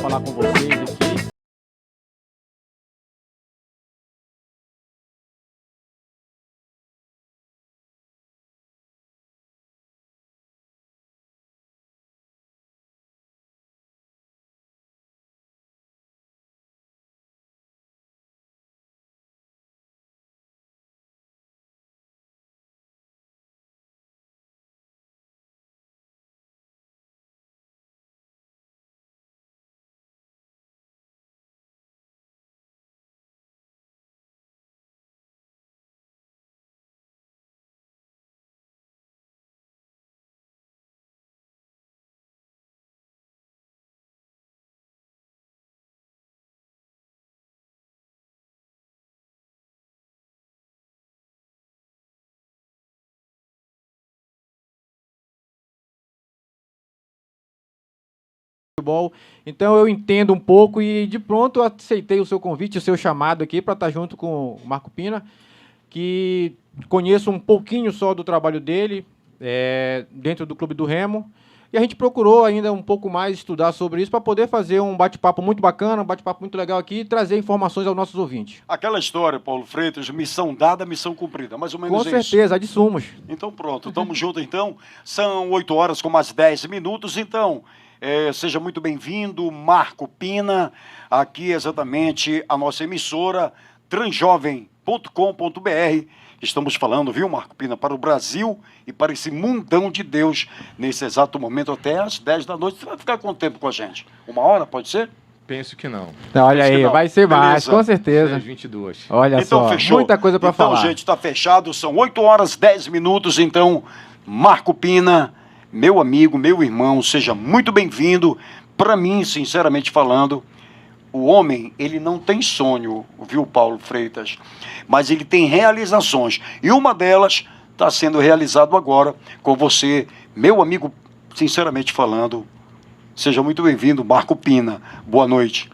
falar com vocês aqui. Então eu entendo um pouco e de pronto eu aceitei o seu convite, o seu chamado aqui para estar junto com o Marco Pina, que conheço um pouquinho só do trabalho dele dentro do Clube do Remo, e a gente procurou ainda um pouco mais estudar sobre isso para poder fazer um bate-papo muito bacana, um bate-papo muito legal aqui e trazer informações aos nossos ouvintes. Aquela história, Paulo Freitas, missão dada, missão cumprida, mais ou menos isso. Com certeza, de sumos. Então pronto, estamos juntos então, são 8 horas com mais 10 minutos, então... seja muito bem-vindo, Marco Pina, aqui exatamente a nossa emissora, transjovem.com.br. Estamos falando, viu, Marco Pina, para o Brasil e para esse mundão de Deus, nesse exato momento, até às 10 da noite. Você vai ficar quanto tempo com a gente? 1 hora, pode ser? Penso que não. Olha aí, vai ser mais, com certeza. Às 22. Olha então, só, fechou. Muita coisa para falar. Então, gente, está fechado, são 8 horas 10 minutos, então, Marco Pina... Meu amigo, meu irmão, seja muito bem-vindo. Para mim, sinceramente falando, o homem, ele não tem sonho, viu, Paulo Freitas? Mas ele tem realizações. E uma delas está sendo realizado agora com você, meu amigo, sinceramente falando. Seja muito bem-vindo, Marco Pina. Boa noite.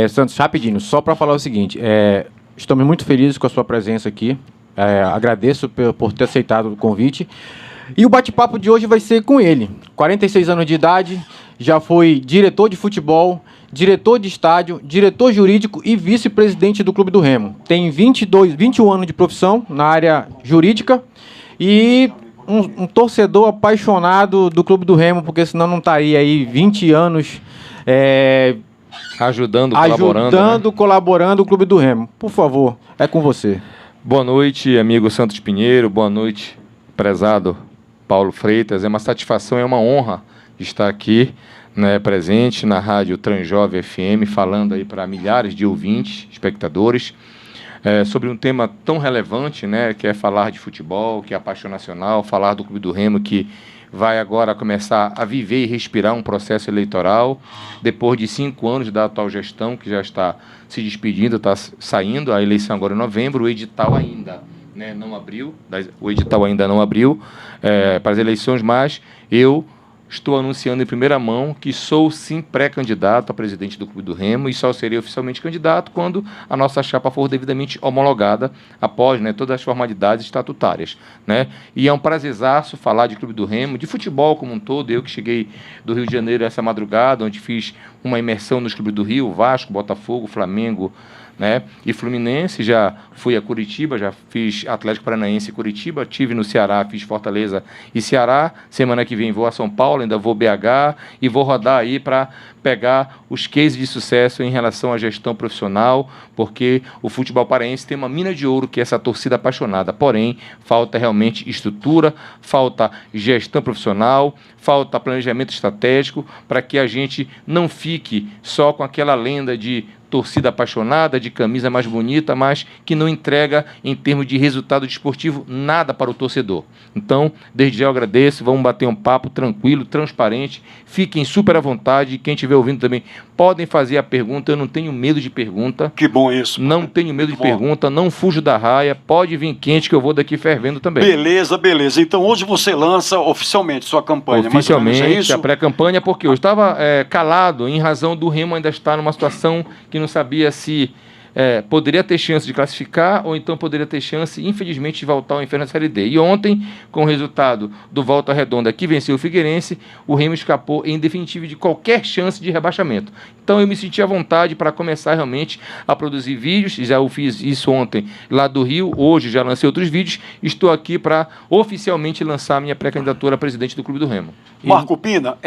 Santos, rapidinho, só para falar o seguinte, estamos muito felizes com a sua presença aqui. Agradeço por ter aceitado o convite. E o bate-papo de hoje vai ser com ele. 46 anos de idade, já foi diretor de futebol, diretor de estádio, diretor jurídico e vice-presidente do Clube do Remo. Tem 21 anos de profissão na área jurídica e um torcedor apaixonado do Clube do Remo, porque senão não estaria aí 20 anos ajudando, colaborando o Clube do Remo. Por favor, é com você. Boa noite, amigo Santos Pinheiro. Boa noite, prezado Paulo Freitas. É uma satisfação, é uma honra estar aqui, né, presente na rádio Transjovem FM, falando aí para milhares de ouvintes, espectadores, sobre um tema tão relevante, né, que é falar de futebol, que é a paixão nacional, falar do Clube do Remo, que vai agora começar a viver e respirar um processo eleitoral, depois de 5 anos da atual gestão, que já está se despedindo, está saindo, a eleição agora em novembro, o edital ainda não abriu, o edital ainda não abriu para as eleições, mas eu estou anunciando em primeira mão que sou sim pré-candidato a presidente do Clube do Remo e só serei oficialmente candidato quando a nossa chapa for devidamente homologada após todas as formalidades estatutárias. E é um prazerzaço falar de Clube do Remo, de futebol como um todo. Eu que cheguei do Rio de Janeiro essa madrugada, onde fiz uma imersão nos clubes do Rio, Vasco, Botafogo, Flamengo, e Fluminense, já fui a Curitiba, já fiz Atlético Paranaense e Curitiba, tive no Ceará, fiz Fortaleza e Ceará, semana que vem vou a São Paulo, ainda vou BH e vou rodar aí para pegar os cases de sucesso em relação à gestão profissional, porque o futebol paraense tem uma mina de ouro que é essa torcida apaixonada, porém falta realmente estrutura, falta gestão profissional, falta planejamento estratégico para que a gente não fique só com aquela lenda de torcida apaixonada, de camisa mais bonita, mas que não entrega, em termos de resultado desportivo, nada para o torcedor. Então, desde já eu agradeço, vamos bater um papo tranquilo, transparente, fiquem super à vontade, quem estiver ouvindo também, podem fazer a pergunta, eu não tenho medo de pergunta. Que bom isso. Não tenho medo de pergunta, não fujo da raia, pode vir quente que eu vou daqui fervendo também. Beleza, beleza. Então, hoje você lança oficialmente sua campanha. Oficialmente, é isso? A pré-campanha, porque eu estava calado em razão do Remo ainda estar numa situação que não sabia se poderia ter chance de classificar, ou então poderia ter chance, infelizmente, de voltar ao inferno na Série D. E ontem, com o resultado do Volta Redonda, que venceu o Figueirense, o Remo escapou, em definitivo, de qualquer chance de rebaixamento. Então, eu me senti à vontade para começar realmente a produzir vídeos. Já eu fiz isso ontem lá do Rio, hoje já lancei outros vídeos. Estou aqui para oficialmente lançar a minha pré-candidatura a presidente do Clube do Remo. Marco Pina,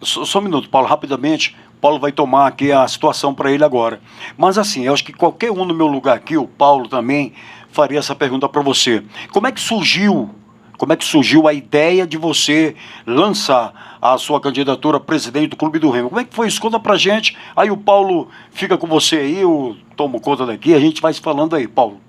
só um minuto, Paulo, rapidamente. Paulo vai tomar aqui a situação para ele agora. Mas assim, eu acho que qualquer um no meu lugar aqui, o Paulo também, faria essa pergunta para você. Como é que surgiu a ideia de você lançar a sua candidatura a presidente do Clube do Remo? Como é que foi isso? Conta pra gente. Aí o Paulo fica com você aí, eu tomo conta daqui, a gente vai se falando aí, Paulo.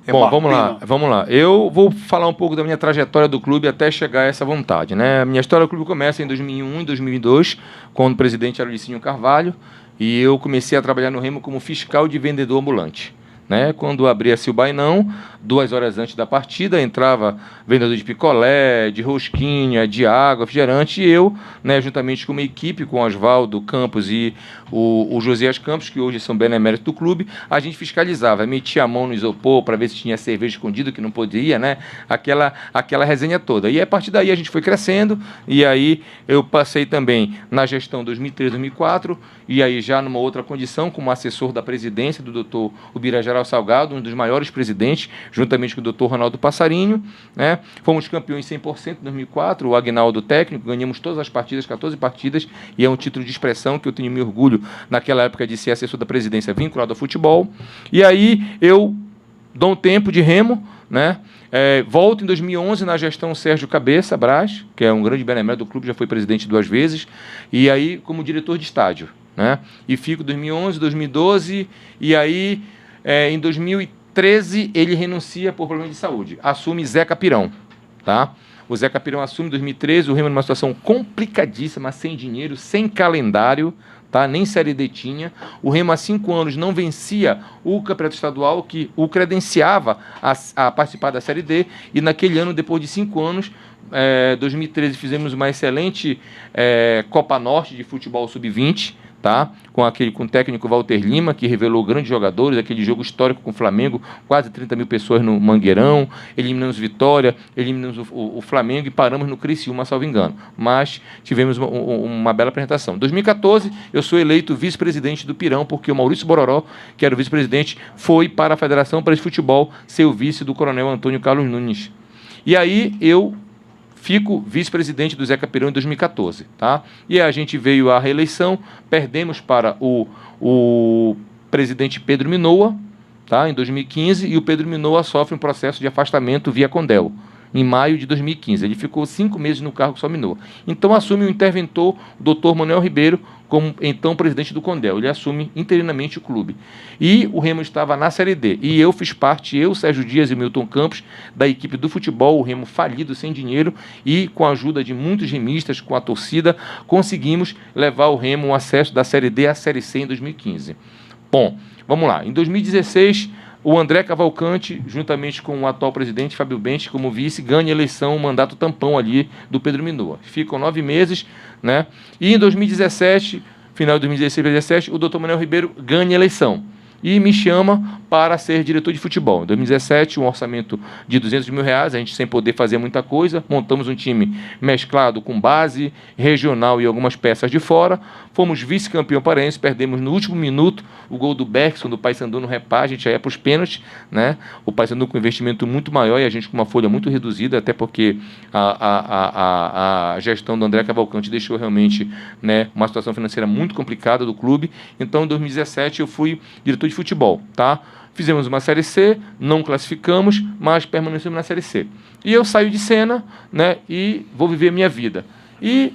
Bom, vamos lá. Eu vou falar um pouco da minha trajetória do clube até chegar a essa vontade, né? Minha história do clube começa em 2001 e 2002, quando o presidente era o Licinho Carvalho, e eu comecei a trabalhar no Remo como fiscal de vendedor ambulante. Né? Quando abria-se o bainão, 2 horas antes da partida, entrava vendedor de picolé, de rosquinha, de água, refrigerante, e eu, né, juntamente com uma equipe, com o Oswaldo Campos e o Josias Campos, que hoje são beneméritos do clube, a gente fiscalizava, metia a mão no isopor para ver se tinha cerveja escondida, que não podia, né? Aquela resenha toda. E a partir daí a gente foi crescendo, e aí eu passei também na gestão 2003, 2004, e aí já numa outra condição, como assessor da presidência do doutor Ubirajara Salgado, um dos maiores presidentes, juntamente com o Dr. Ronaldo Passarinho, né? Fomos campeões 100% em 2004, o Agnaldo técnico, ganhamos todas as partidas, 14 partidas, e é um título de expressão que eu tenho meu orgulho naquela época de ser assessor da presidência vinculado ao futebol. E aí eu dou um tempo de Remo, né? Volto em 2011 na gestão Sérgio Cabeça Brás, que é um grande benemérito do clube, já foi presidente 2 vezes, e aí como diretor de estádio, né? E fico 2011, 2012, e aí em 2013, ele renuncia por problema de saúde. Assume Zé Capirão. Tá? O Zé Capirão assume em 2013, o Remo numa situação complicadíssima, sem dinheiro, sem calendário, tá? Nem Série D tinha. O Remo há 5 anos não vencia o campeonato estadual, que o credenciava a participar da Série D. E naquele ano, depois de 5 anos, 2013, fizemos uma excelente Copa Norte de futebol sub-20, tá? Com o técnico Walter Lima, que revelou grandes jogadores, aquele jogo histórico com o Flamengo, quase 30 mil pessoas no Mangueirão, eliminamos Vitória, eliminamos o Flamengo e paramos no Criciúma, salvo engano. Mas tivemos uma bela apresentação. Em 2014, eu sou eleito vice-presidente do Pirão, porque o Maurício Bororó, que era o vice-presidente, foi para a Federação para esse Futebol ser o vice do coronel Antônio Carlos Nunes. E aí eu fico vice-presidente do Zé Capirão em 2014, tá? E a gente veio à reeleição, perdemos para o presidente Pedro Minoa, tá? Em 2015, e o Pedro Minoa sofre um processo de afastamento via Condel, em maio de 2015. Ele ficou 5 meses no cargo só Minoa. Então assume o interventor, o doutor Manuel Ribeiro, como então presidente do Condel. Ele assume interinamente o clube. E o Remo estava na Série D. E eu fiz parte, Sérgio Dias e Milton Campos, da equipe do futebol, o Remo falido, sem dinheiro, e com a ajuda de muitos remistas, com a torcida, conseguimos levar o Remo um acesso da Série D à Série C em 2015. Bom, vamos lá. Em 2016, o André Cavalcante, juntamente com o atual presidente, Fábio Bente, como vice, ganha a eleição, um mandato tampão ali do Pedro Minoa. Ficam 9 meses, né? E em 2017, final de 2016 e 2017, o doutor Manuel Ribeiro ganha a eleição e me chama para ser diretor de futebol. Em 2017, um orçamento de R$200 mil, a gente sem poder fazer muita coisa, montamos um time mesclado com base, regional e algumas peças de fora, fomos vice-campeão paraense, perdemos no último minuto o gol do Bergson, do Paysandu no repá, a gente já ia para os pênaltis, né? O Paysandu com um investimento muito maior e a gente com uma folha muito reduzida, até porque a gestão do André Cavalcante deixou realmente, né, uma situação financeira muito complicada do clube. Então, em 2017, eu fui diretor de futebol, tá? Fizemos uma Série C, não classificamos, mas permanecemos na Série C. E eu saio de cena, né, e vou viver a minha vida. E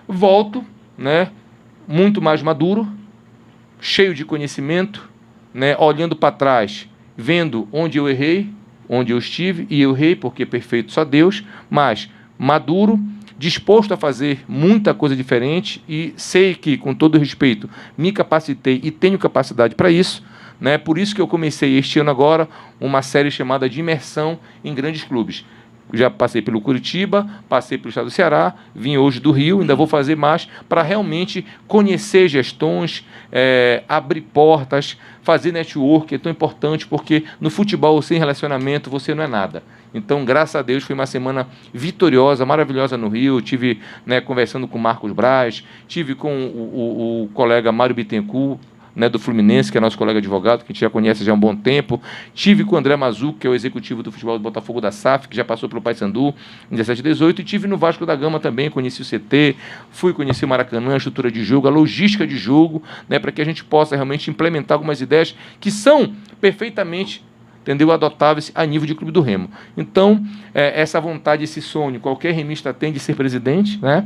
volto, né, muito mais maduro, cheio de conhecimento, né, olhando para trás, vendo onde eu errei, onde eu estive, e eu errei porque perfeito só Deus, mas maduro, disposto a fazer muita coisa diferente e sei que, com todo respeito, me capacitei e tenho capacidade para isso, né? Por isso que eu comecei este ano agora uma série chamada de imersão em grandes clubes. Já passei pelo Curitiba, passei pelo estado do Ceará, vim hoje do Rio, ainda vou fazer mais para realmente conhecer gestões, abrir portas, fazer network, é tão importante, porque no futebol, sem relacionamento, você não é nada. Então, graças a Deus, foi uma semana vitoriosa, maravilhosa no Rio. Tive, né, conversando com o Marcos Braz, tive com o colega Mário Bittencourt, né, do Fluminense, que é nosso colega advogado, que a gente já conhece já há um bom tempo. Tive com o André Mazuco, que é o executivo do futebol do Botafogo da SAF, que já passou pelo Paysandu em 17 e 18. E tive no Vasco da Gama também, conheci o CT, fui conhecer o Maracanã, a estrutura de jogo, a logística de jogo, né, para que a gente possa realmente implementar algumas ideias que são perfeitamente, entendeu, adotáveis a nível de Clube do Remo. Então, essa vontade, esse sonho, qualquer remista tem de ser presidente, né?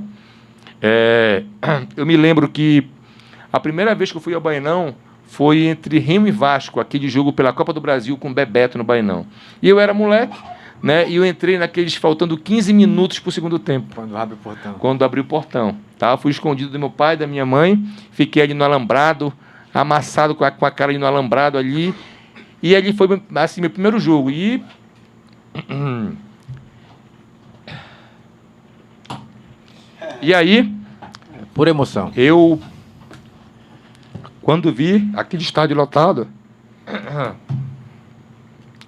Eu me lembro que a primeira vez que eu fui ao Bainão foi entre Remo e Vasco, aquele jogo pela Copa do Brasil com o Bebeto no Bainão. E eu era moleque, né? E eu entrei naqueles faltando 15 minutos para o segundo tempo. Quando abre o portão. Quando abriu o portão. Tá? Fui escondido do meu pai, da minha mãe, fiquei ali no alambrado, amassado com a cara ali no alambrado ali. E ali foi assim, meu primeiro jogo. E aí, por emoção. Eu, quando vi aquele estádio lotado,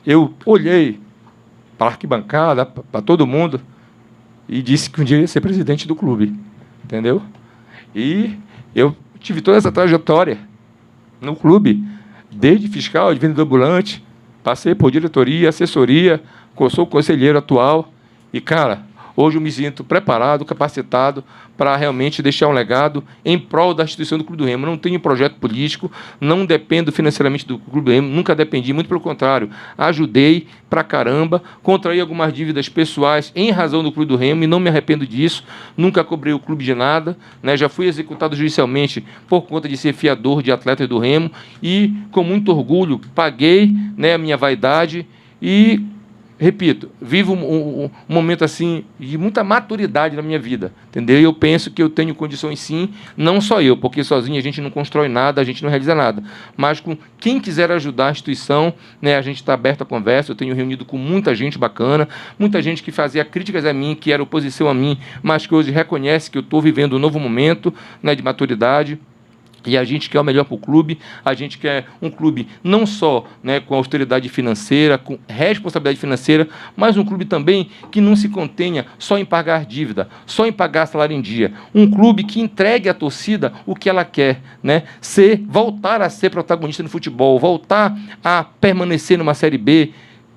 eu olhei para a arquibancada, para todo mundo, e disse que um dia ia ser presidente do clube, entendeu? E eu tive toda essa trajetória no clube, desde fiscal, de vendedor ambulante, passei por diretoria, assessoria, sou conselheiro atual, e, cara, hoje eu me sinto preparado, capacitado para realmente deixar um legado em prol da instituição do Clube do Remo. Não tenho projeto político, não dependo financeiramente do Clube do Remo, nunca dependi, muito pelo contrário. Ajudei pra caramba, contraí algumas dívidas pessoais em razão do Clube do Remo e não me arrependo disso. Nunca cobrei o clube de nada, né? Já fui executado judicialmente por conta de ser fiador de atletas do Remo e, com muito orgulho, paguei, né, a minha vaidade e, repito, vivo um momento assim de muita maturidade na minha vida, entendeu? E eu penso que eu tenho condições sim, não só eu, porque sozinho a gente não constrói nada, a gente não realiza nada, mas com quem quiser ajudar a instituição, né, a gente está aberto à conversa. Eu tenho reunido com muita gente bacana, muita gente que fazia críticas a mim, que era oposição a mim, mas que hoje reconhece que eu estou vivendo um novo momento, né, de maturidade. E a gente quer o melhor para o clube, a gente quer um clube não só, né, com austeridade financeira, com responsabilidade financeira, mas um clube também que não se contenha só em pagar dívida, só em pagar salário em dia. Um clube que entregue à torcida o que ela quer, né, voltar a ser protagonista no futebol, voltar a permanecer numa Série B,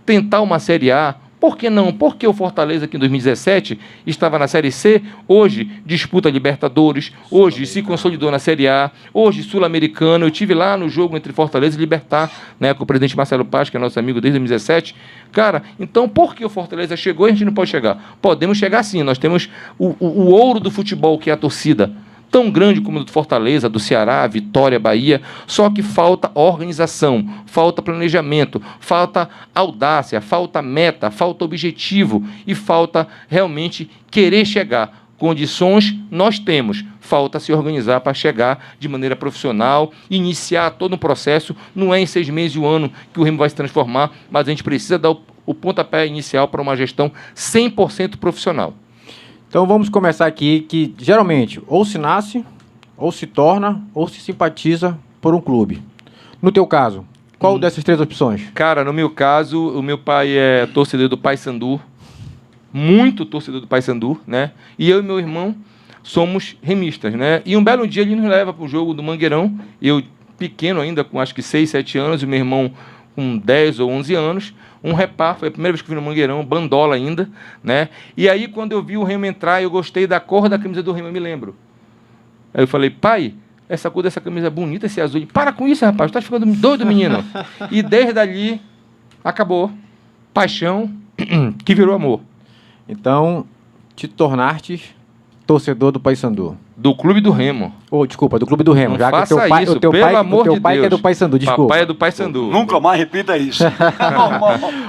tentar uma Série A. Por que não? Porque o Fortaleza, que em 2017 estava na Série C, hoje disputa Libertadores, hoje se consolidou na Série A, hoje Sul-Americano. Eu estive lá no jogo entre Fortaleza e Libertad, né, com o presidente Marcelo Paz, que é nosso amigo desde 2017. Cara, então por que o Fortaleza chegou e a gente não pode chegar? Podemos chegar sim, nós temos o ouro do futebol, que é a torcida. Tão grande como o do Fortaleza, do Ceará, Vitória, Bahia, só que falta organização, falta planejamento, falta audácia, falta meta, falta objetivo e falta realmente querer chegar. Condições nós temos, falta se organizar para chegar de maneira profissional, iniciar todo um processo. Não é em 6 meses e um ano que o Remo vai se transformar, mas a gente precisa dar o pontapé inicial para uma gestão 100% profissional. Então vamos começar aqui, que geralmente ou se nasce, ou se torna, ou se simpatiza por um clube. No teu caso, qual dessas 3 opções? Cara, no meu caso, o meu pai é torcedor do Paysandu, muito torcedor do Paysandu, né? E eu e meu irmão somos remistas, né? E um belo dia ele nos leva para o jogo do Mangueirão, eu pequeno ainda, com acho que 6, 7 anos, e meu irmão com 10 ou 11 anos, um repar, foi a primeira vez que eu vi no Mangueirão, bandola ainda, né? E aí, quando eu vi o Remo entrar, eu gostei da cor da camisa do Remo, eu me lembro. Aí eu falei, pai, essa cor dessa camisa é bonita, esse azul. Para com isso, rapaz, tá ficando doido, menino. E desde ali, acabou. Paixão, que virou amor. Então, te tornaste torcedor do Paysandu. Do Clube do Remo. Desculpa, do Clube do Remo. Não já faça que o teu pai, isso, o teu pelo pai, amor o teu de pai Deus. que é do Paysandu, desculpa. Papai é do Paysandu. Nunca mais repita isso.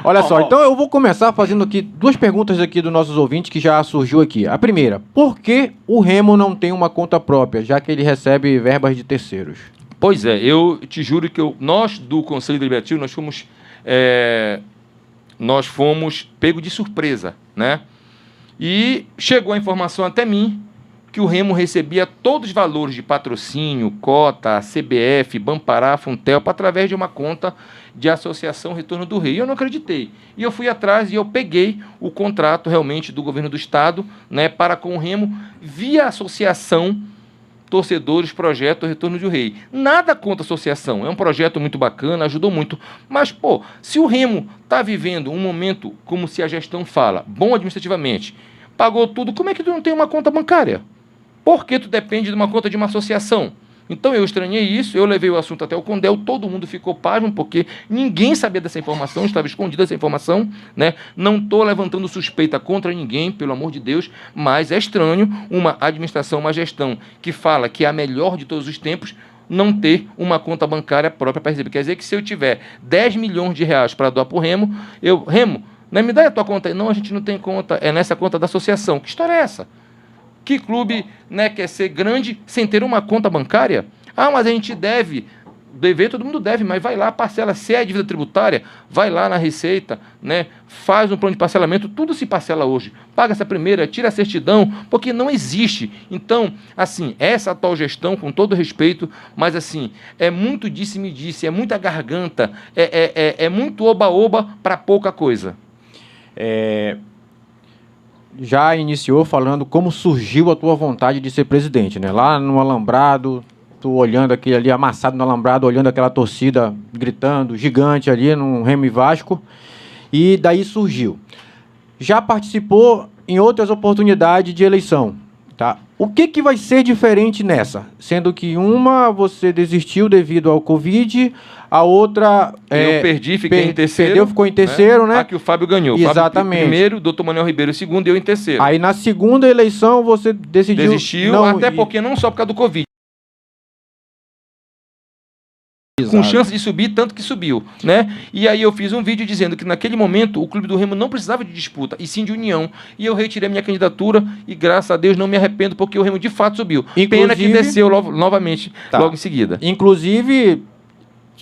Olha só, então eu vou começar fazendo aqui 2 perguntas aqui dos nossos ouvintes que já surgiu aqui. A primeira, por que o Remo não tem uma conta própria, já que ele recebe verbas de terceiros? Pois é, eu te juro que nós do Conselho Deliberativo, nós fomos pego de surpresa, né? E chegou a informação até mim que o Remo recebia todos os valores de patrocínio, cota, CBF, Bampará, Funtelpa, através de uma conta de Associação Retorno do Rei. E eu não acreditei. E eu fui atrás e eu peguei o contrato realmente do governo do estado, né, para com o Remo via associação Torcedores Projeto Retorno do Rei. Nada contra a associação, é um projeto muito bacana, ajudou muito. Mas, pô, se o Remo está vivendo um momento, como se a gestão fala, bom administrativamente, pagou tudo, como é que tu não tem uma conta bancária? Por que tu depende de uma conta de uma associação? Então eu estranhei isso, eu levei o assunto até o Condel, todo mundo ficou pasmo, porque ninguém sabia dessa informação, estava escondida essa informação, né? Não estou levantando suspeita contra ninguém, pelo amor de Deus, mas é estranho uma administração, uma gestão que fala que é a melhor de todos os tempos, não ter uma conta bancária própria para receber. Quer dizer que se eu tiver 10 milhões de reais para doar para o Remo, Remo, né, me dá a tua conta aí. Não, a gente não tem conta, é nessa conta da associação. Que história é essa? Que clube, né, quer ser grande sem ter uma conta bancária? Ah, mas a gente dever todo mundo deve, mas vai lá, parcela, se é a dívida tributária, vai lá na Receita, né, faz um plano de parcelamento, tudo se parcela hoje. Paga essa primeira, tira a certidão, porque não existe. Então, assim, essa atual gestão, com todo respeito, mas assim, é muito disse-me-disse, é muita garganta, é muito oba-oba para pouca coisa. Já iniciou falando como surgiu a tua vontade de ser presidente, né? Lá no Alambrado, tu olhando aquele ali amassado no Alambrado, olhando aquela torcida gritando, gigante ali no Remo e Vasco, e daí surgiu. Já participou em outras oportunidades de eleição, tá? O que vai ser diferente nessa? Sendo que uma você desistiu devido ao Covid, a outra... eu perdi, fiquei em terceiro. Perdeu, ficou em terceiro, né? A que o Fábio ganhou. Exatamente. Fábio primeiro, o doutor Manuel Ribeiro segundo e eu em terceiro. Aí na segunda eleição você desistiu, não, até porque não só por causa do Covid. Exato. Com chance de subir, tanto que subiu, né? E aí eu fiz um vídeo dizendo que naquele momento o Clube do Remo não precisava de disputa, e sim de união. E eu retirei minha candidatura e graças a Deus não me arrependo, porque o Remo de fato subiu. Pena que desceu novamente, logo em seguida. Inclusive,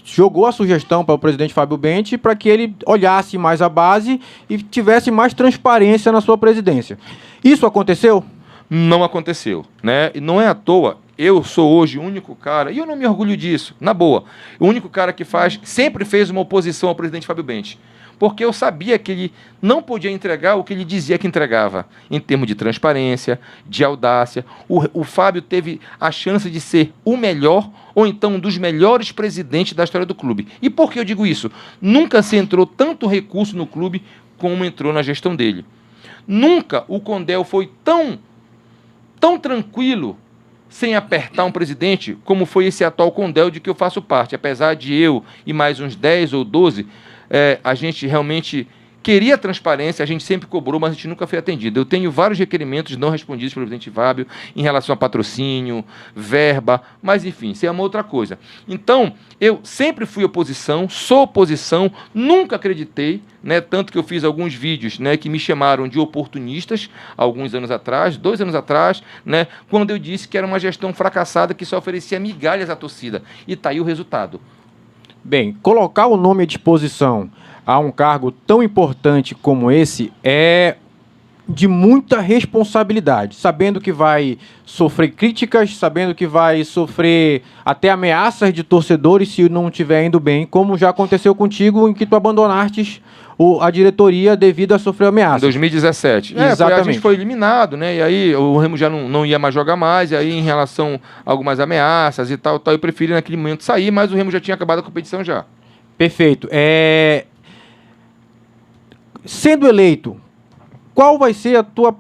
jogou a sugestão para o presidente Fábio Bente para que ele olhasse mais a base e tivesse mais transparência na sua presidência. Isso aconteceu? Não aconteceu, né? E não é à toa. Eu sou hoje o único cara, e eu não me orgulho disso, na boa, o único cara que sempre fez uma oposição ao presidente Fábio Bente, porque eu sabia que ele não podia entregar o que ele dizia que entregava, em termos de transparência, de audácia. O Fábio teve a chance de ser o melhor, ou então um dos melhores presidentes da história do clube. E por que eu digo isso? Nunca se entrou tanto recurso no clube como entrou na gestão dele. Nunca o Condel foi tão tranquilo, sem apertar um presidente, como foi esse atual Condel de que eu faço parte. Apesar de eu e mais uns 10 ou 12, a gente realmente queria transparência, a gente sempre cobrou, mas a gente nunca foi atendido. Eu tenho vários requerimentos não respondidos pelo presidente Fábio em relação a patrocínio, verba, mas enfim, isso é uma outra coisa. Então, eu sempre fui oposição, sou oposição, nunca acreditei, né, tanto que eu fiz alguns vídeos, né, que me chamaram de oportunistas, alguns anos atrás, 2 anos atrás, né, quando eu disse que era uma gestão fracassada que só oferecia migalhas à torcida. E está aí o resultado. Bem, colocar o nome à disposição a um cargo tão importante como esse é de muita responsabilidade, sabendo que vai sofrer críticas, sabendo que vai sofrer até ameaças de torcedores se não estiver indo bem, como já aconteceu contigo, em que tu abandonaste a diretoria devido a sofrer ameaças. Em 2017. Exatamente. A gente foi eliminado, né? E aí o Remo já não ia mais jogar mais, e aí em relação a algumas ameaças e tal, eu preferi naquele momento sair, mas o Remo já tinha acabado a competição já. Perfeito. Sendo eleito, qual vai ser a tua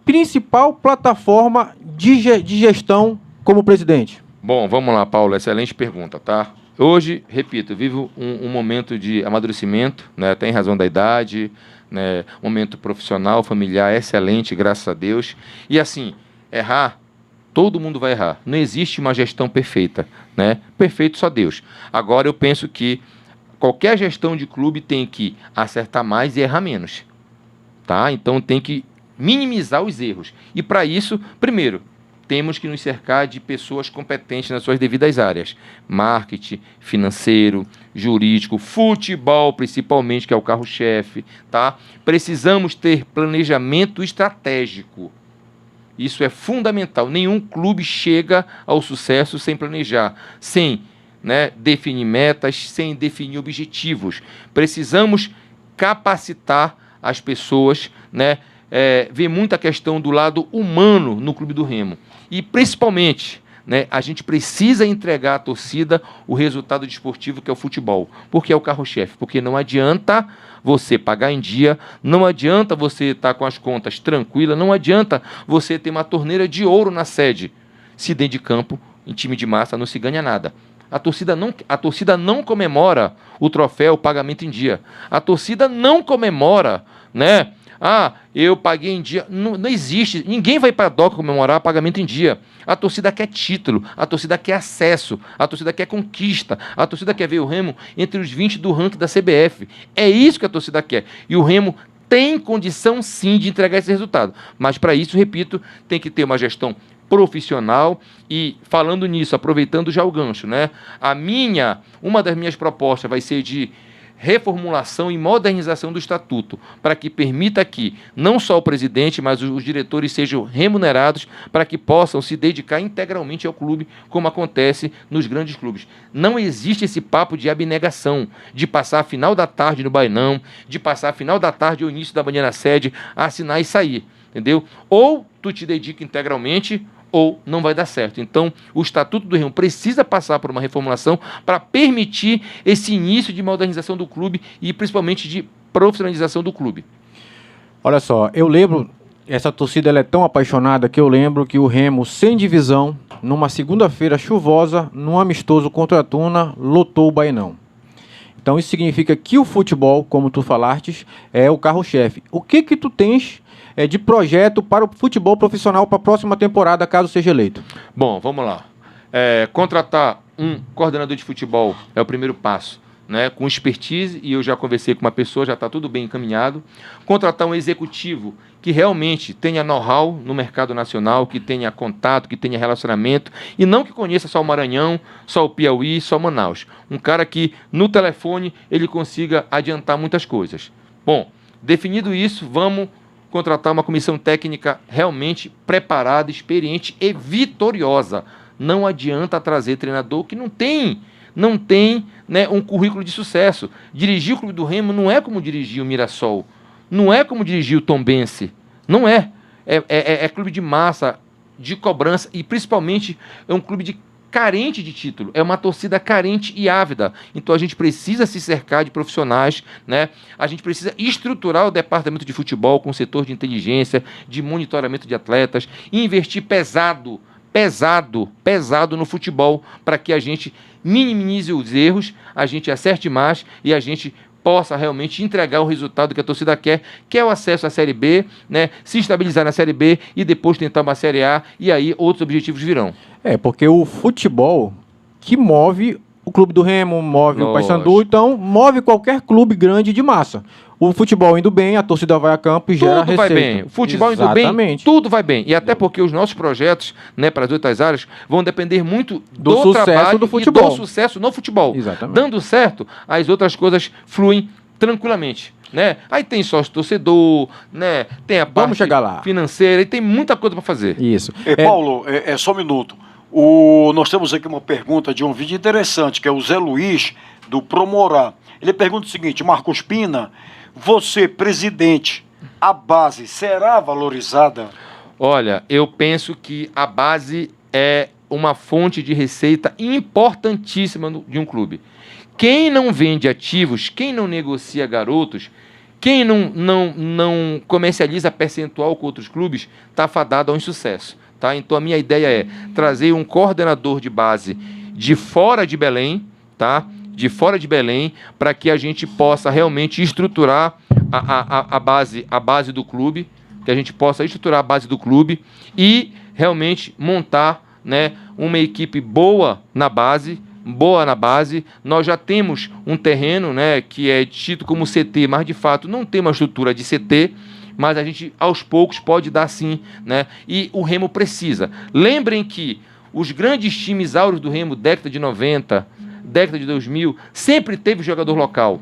principal plataforma de gestão como presidente? Bom, vamos lá, Paulo. Excelente pergunta, tá? Hoje, repito, eu vivo um momento de amadurecimento, né? Até em razão da idade, né? Momento profissional, familiar excelente, graças a Deus. E assim, errar, todo mundo vai errar. Não existe uma gestão perfeita, né? Perfeito só Deus. Agora eu penso que qualquer gestão de clube tem que acertar mais e errar menos, tá? Então tem que minimizar os erros. E para isso, primeiro, temos que nos cercar de pessoas competentes nas suas devidas áreas. Marketing, financeiro, jurídico, futebol principalmente, que é o carro-chefe, tá? Precisamos ter planejamento estratégico. Isso é fundamental. Nenhum clube chega ao sucesso sem planejar, sem, né, definir metas, sem definir objetivos. Precisamos capacitar as pessoas, né? Ver muita questão do lado humano no Clube do Remo. E, principalmente, né, a gente precisa entregar à torcida o resultado desportivo, que é o futebol, porque é o carro-chefe. Porque não adianta você pagar em dia, não adianta você estar com as contas tranquilas, não adianta você ter uma torneira de ouro na sede. Se dentro de campo, em time de massa, não se ganha nada. A torcida não comemora o troféu, o pagamento em dia. A torcida não comemora, né? Eu paguei em dia. Não existe. Ninguém vai para a DOCA comemorar pagamento em dia. A torcida quer título, a torcida quer acesso, a torcida quer conquista, a torcida quer ver o Remo entre os 20 do ranking da CBF. É isso que a torcida quer. E o Remo tem condição, sim, de entregar esse resultado. Mas, para isso, repito, tem que ter uma gestão profissional. E, falando nisso, aproveitando já o gancho, né? Uma das minhas propostas vai ser de reformulação e modernização do estatuto, para que permita que não só o presidente, mas os diretores sejam remunerados, para que possam se dedicar integralmente ao clube, como acontece nos grandes clubes. Não existe esse papo de abnegação, de passar a final da tarde no Bainão, de passar a final da tarde ou início da manhã na sede, assinar e sair, entendeu? Ou tu te dedica integralmente, ou não vai dar certo. Então, o Estatuto do Remo precisa passar por uma reformulação para permitir esse início de modernização do clube e principalmente de profissionalização do clube. Olha só, eu lembro, essa torcida ela é tão apaixonada que eu lembro que o Remo, sem divisão, numa segunda-feira chuvosa, num amistoso contra a Tuna, lotou o Bainão. Então isso significa que o futebol, como tu falaste, é o carro-chefe. O que tu tens de projeto para o futebol profissional para a próxima temporada, caso seja eleito? Bom, vamos lá. Contratar um coordenador de futebol é o primeiro passo, né? Com expertise, e eu já conversei com uma pessoa, já está tudo bem encaminhado. Contratar um executivo que realmente tenha know-how no mercado nacional, que tenha contato, que tenha relacionamento, e não que conheça só o Maranhão, só o Piauí, só Manaus. Um cara que, no telefone, ele consiga adiantar muitas coisas. Bom, definido isso, vamos contratar uma comissão técnica realmente preparada, experiente e vitoriosa. Não adianta trazer treinador que não tem, né, um currículo de sucesso. Dirigir o Clube do Remo não é como dirigir o Mirassol, não é como dirigir o Tombense, não é. É clube de massa, de cobrança, e principalmente é um clube carente de título, é uma torcida carente e ávida. Então a gente precisa se cercar de profissionais, né? A gente precisa estruturar o departamento de futebol com o setor de inteligência, de monitoramento de atletas, investir pesado no futebol, para que a gente minimize os erros, a gente acerte mais e a gente possa realmente entregar o resultado que a torcida quer, que é o acesso à Série B, né? Se estabilizar na Série B e depois tentar uma Série A, e aí outros objetivos virão. Porque o futebol que move o Clube do Remo, move o Paysandu, então move qualquer clube grande de massa. O futebol indo bem, a torcida vai a campo e gera receita. Tudo vai bem. O futebol indo bem, tudo vai bem. E até porque os nossos projetos, né, para as outras áreas, vão depender muito do sucesso trabalho do futebol. E do sucesso no futebol. Exatamente. Dando certo, as outras coisas fluem tranquilamente, né? Aí tem sócio torcedor, né? Tem a parte financeira e tem muita coisa para fazer. Isso. Paulo, só um minuto. Nós temos aqui uma pergunta de um vídeo interessante, que é o Zé Luiz, do Promorá. Ele pergunta o seguinte: Marcos Pina, você, presidente, a base será valorizada? Olha, eu penso que a base é uma fonte de receita importantíssima de um clube. Quem não vende ativos, quem não negocia garotos, quem não comercializa percentual com outros clubes, está fadado ao insucesso. Tá? Então a minha ideia é trazer um coordenador de base de fora de Belém, tá? De fora de Belém, para que a gente possa realmente estruturar a base do clube, que a gente possa estruturar a base do clube e realmente montar, né, uma equipe boa na base. Nós já temos um terreno, né, que é tido como CT, mas de fato não tem uma estrutura de CT, mas a gente, aos poucos, pode dar sim, né? E o Remo precisa. Lembrem que os grandes times áureos do Remo, década de 90, década de 2000, sempre teve jogador local,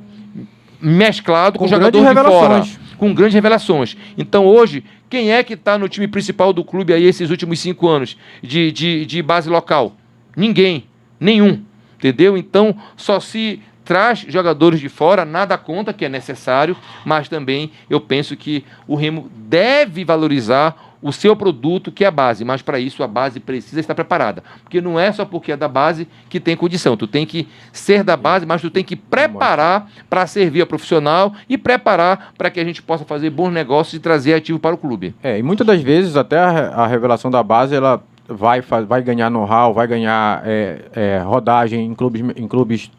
mesclado com jogador de fora, com grandes revelações. Então, hoje, quem é que está no time principal do clube aí esses últimos 5 anos de base local? Ninguém, nenhum, entendeu? Então, só se traz jogadores de fora, nada contra, que é necessário, mas também eu penso que o Remo deve valorizar o seu produto, que é a base, mas para isso a base precisa estar preparada, porque não é só porque é da base que tem condição, tu tem que ser da base, mas tu tem que preparar para servir a profissional e preparar para que a gente possa fazer bons negócios e trazer ativo para o clube. E muitas das vezes até a revelação da base, ela vai ganhar know-how, vai ganhar rodagem em clubes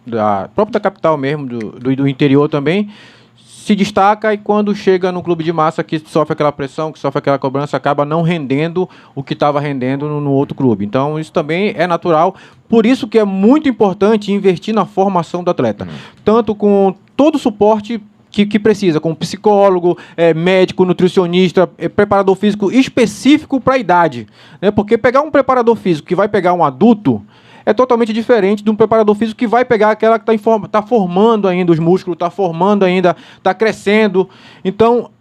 próprio da capital mesmo, do interior também, se destaca, e quando chega no clube de massa que sofre aquela pressão, que sofre aquela cobrança, acaba não rendendo o que estava rendendo no outro clube. Então isso também é natural, por isso que é muito importante investir na formação do atleta, tanto com todo o suporte que precisa, com psicólogo, médico, nutricionista, preparador físico específico para a idade, né? Porque pegar um preparador físico que vai pegar um adulto é totalmente diferente de um preparador físico que vai pegar aquela que está formando ainda os músculos, está formando ainda, está crescendo. Então,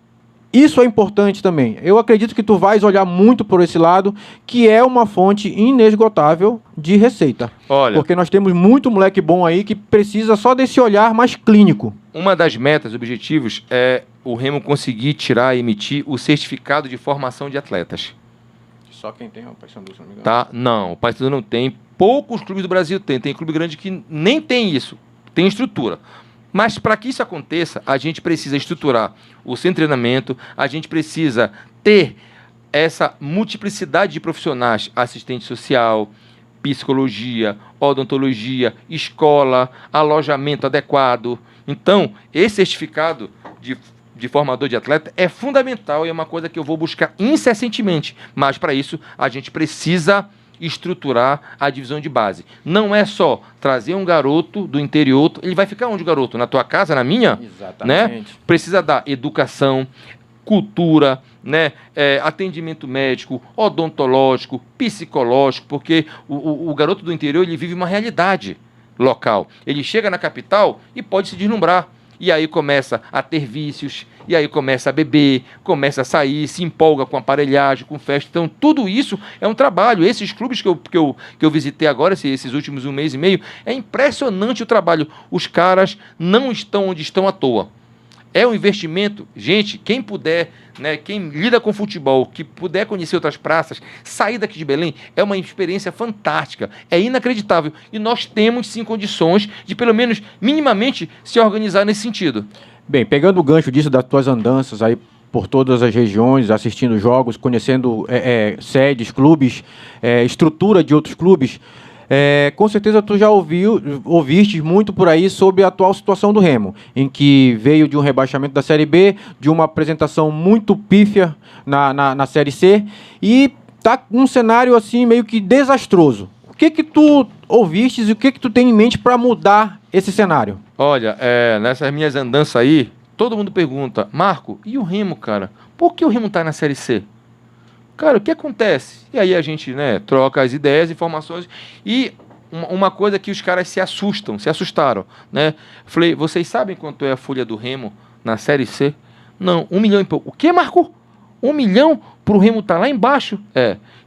isso é importante também. Eu acredito que tu vais olhar muito por esse lado, que é uma fonte inesgotável de receita. Olha, porque nós temos muito moleque bom aí que precisa só desse olhar mais clínico. Uma das metas, objetivos, é o Remo conseguir tirar e emitir o certificado de formação de atletas. Só quem tem é o Paysandu, se não me engano. Tá? Não, o Paysandu não tem. Poucos clubes do Brasil tem. Tem clube grande que nem tem isso. Tem estrutura. Mas para que isso aconteça, a gente precisa estruturar o seu treinamento, a gente precisa ter essa multiplicidade de profissionais, assistente social, psicologia, odontologia, escola, alojamento adequado. Então, esse certificado de formador de atleta é fundamental e é uma coisa que eu vou buscar incessantemente. Mas, para isso, a gente precisa estruturar a divisão de base. Não é só trazer um garoto do interior, ele vai ficar onde o garoto? Na tua casa, na minha? Exatamente. Né? Precisa dar educação, cultura, né? Atendimento médico, odontológico, psicológico, porque o garoto do interior ele vive uma realidade local. Ele chega na capital e pode se deslumbrar. E aí começa a ter vícios, e aí começa a beber, começa a sair, se empolga com aparelhagem, com festa. Então, tudo isso é um trabalho. Esses clubes que eu visitei agora, esses últimos 1 mês e meio, é impressionante o trabalho. Os caras não estão onde estão à toa. É um investimento. Gente, quem puder, né, quem lida com futebol, que puder conhecer outras praças, sair daqui de Belém, é uma experiência fantástica. É inacreditável. E nós temos, sim, condições de, pelo menos, minimamente, se organizar nesse sentido. Bem, pegando o gancho disso, das tuas andanças aí por todas as regiões, assistindo jogos, conhecendo sedes, clubes, estrutura de outros clubes, com certeza tu já ouviste muito por aí sobre a atual situação do Remo, em que veio de um rebaixamento da Série B, de uma apresentação muito pífia na Série C, e tá um cenário assim meio que desastroso. O que tu ouvistes e o que tu tem em mente para mudar esse cenário? Olha, nessas minhas andanças aí, todo mundo pergunta, Marco, e o Remo, cara? Por que o Remo tá na Série C? Cara, o que acontece? E aí a gente, né, troca as ideias, informações, e uma coisa que os caras se assustaram, né? Falei, vocês sabem quanto é a folha do Remo na Série C? Não, 1 milhão e pouco. O que, Marco? 1 milhão para o Remo estar lá embaixo?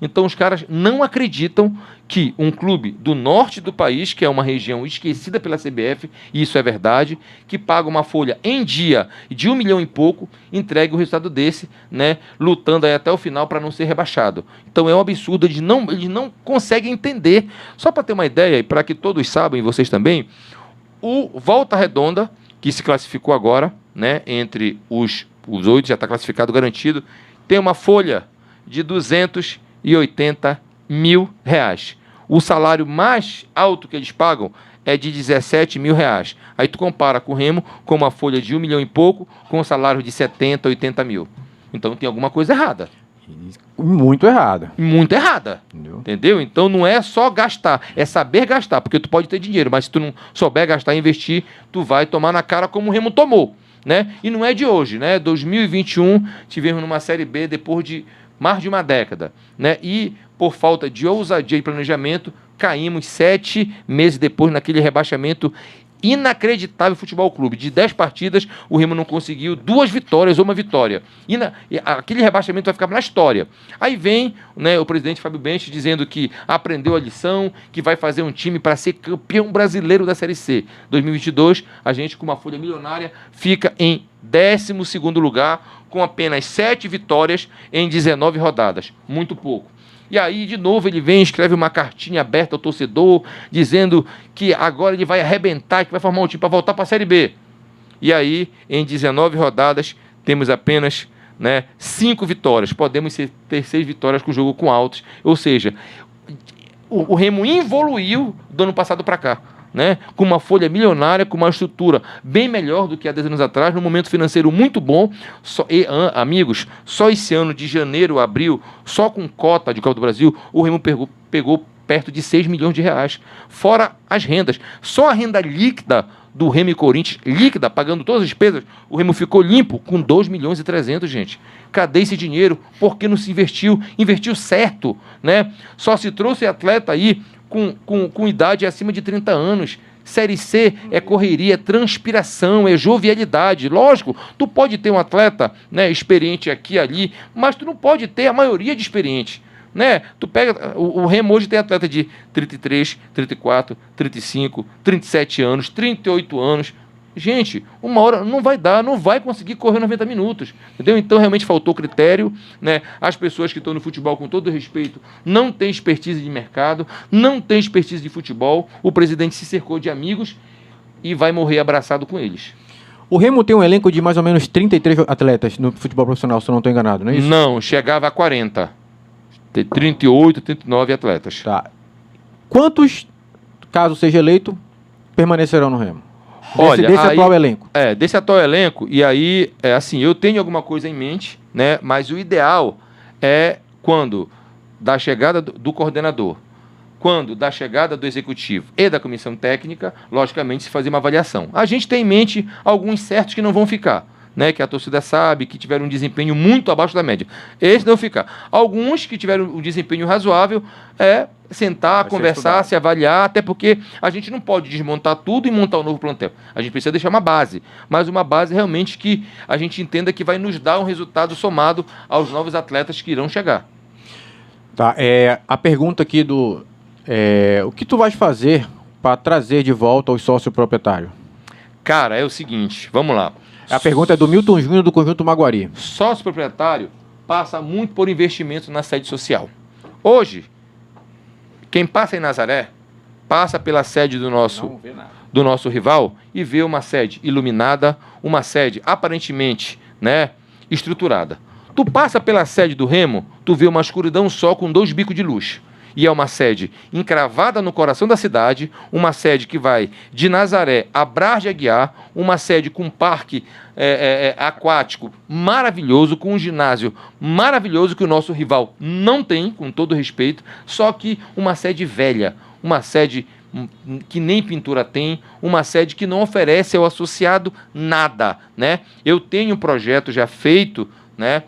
Então os caras não acreditam que um clube do norte do país, que é uma região esquecida pela CBF, e isso é verdade, que paga uma folha em dia de 1 milhão e pouco, entregue o resultado desse, né, lutando aí até o final para não ser rebaixado. Então é um absurdo, eles não conseguem entender. Só para ter uma ideia, e para que todos saibam, e vocês também, o Volta Redonda, que se classificou agora, né, entre os 8, já está classificado, garantido, tem uma folha de 280 mil reais. O salário mais alto que eles pagam é de 17 mil reais. Aí tu compara com o Remo, com uma folha de 1 milhão e pouco, com um salário de 70, 80 mil. Então tem alguma coisa errada. Muito errada. Muito errada. Entendeu? Então não é só gastar, é saber gastar, porque tu pode ter dinheiro, mas se tu não souber gastar e investir, tu vai tomar na cara como o Remo tomou. né? E não é de hoje, né? 2021 tivemos numa Série B depois de mais de uma década, né? E por falta de ousadia e planejamento, caímos 7 meses depois naquele rebaixamento inacreditável Futebol Clube. De 10 partidas, o Remo não conseguiu 2 vitórias ou uma vitória. Aquele rebaixamento vai ficar na história. Aí vem, né, o presidente Fábio Bench dizendo que aprendeu a lição, que vai fazer um time para ser campeão brasileiro da Série C. 2022, a gente com uma folha milionária fica em 12º lugar, com apenas 7 vitórias em 19 rodadas. Muito pouco. E aí, de novo, ele vem e escreve uma cartinha aberta ao torcedor, dizendo que agora ele vai arrebentar, que vai formar um time para voltar para a Série B. E aí, em 19 rodadas, temos apenas, né, 5 vitórias. Podemos ter 6 vitórias com o jogo com altos. Ou seja, o Remo evoluiu do ano passado para cá, né, com uma folha milionária, com uma estrutura bem melhor do que há 10 anos atrás, num momento financeiro muito bom. Amigos, só esse ano de janeiro a abril, só com cota de Copa do Brasil, o Remo pegou perto de 6 milhões de reais, fora as rendas. Só a renda líquida do Remo e Corinthians, líquida, pagando todas as despesas, o Remo ficou limpo com 2 milhões e 300, gente. Cadê esse dinheiro? Por que não se investiu? Investiu certo, né? Só se trouxe atleta aí com idade acima de 30 anos. Série C é correria, é transpiração, é jovialidade. Lógico, tu pode ter um atleta, né, experiente aqui e ali, mas tu não pode ter a maioria de experientes, né? Tu pega, o Remo hoje tem atleta de 33, 34, 35, 37 anos, 38 anos. Gente, uma hora não vai dar, não vai conseguir correr 90 minutos, entendeu? Então realmente faltou critério, né? As pessoas que estão no futebol, com todo respeito, não têm expertise de mercado, não têm expertise de futebol. O presidente se cercou de amigos e vai morrer abraçado com eles. O Remo tem um elenco de mais ou menos 33 atletas no futebol profissional, se eu não estou enganado, não é isso? Não, chegava a 40. Tem 38, 39 atletas. Tá. Quantos, caso seja eleito, permanecerão no Remo? Desse atual elenco. Desse atual elenco, e aí, assim, eu tenho alguma coisa em mente, né? Mas o ideal é quando da chegada do coordenador, quando da chegada do executivo e da comissão técnica, logicamente se fazer uma avaliação. A gente tem em mente alguns certos que não vão ficar, né, que a torcida sabe, que tiveram um desempenho muito abaixo da média. Esse não ficar. Alguns que tiveram um desempenho razoável, sentar, conversar, se avaliar, até porque a gente não pode desmontar tudo e montar um novo plantel. A gente precisa deixar uma base, mas uma base realmente que a gente entenda que vai nos dar um resultado somado aos novos atletas que irão chegar. Tá, a pergunta aqui o que tu vais fazer para trazer de volta os sócios proprietários? Cara, é o seguinte, vamos lá. A pergunta é do Milton Júnior, do Conjunto Maguari. Sócio proprietário passa muito por investimento na sede social. Hoje, quem passa em Nazaré, passa pela sede do nosso rival e vê uma sede iluminada, uma sede aparentemente, né, estruturada. Tu passa pela sede do Remo, tu vê uma escuridão só com 2 bicos de luz. E é uma sede encravada no coração da cidade, uma sede que vai de Nazaré a Braz de Aguiar, uma sede com um parque aquático maravilhoso, com um ginásio maravilhoso que o nosso rival não tem, com todo respeito, só que uma sede velha, uma sede que nem pintura tem, uma sede que não oferece ao associado nada, né? Eu tenho um projeto já feito, né,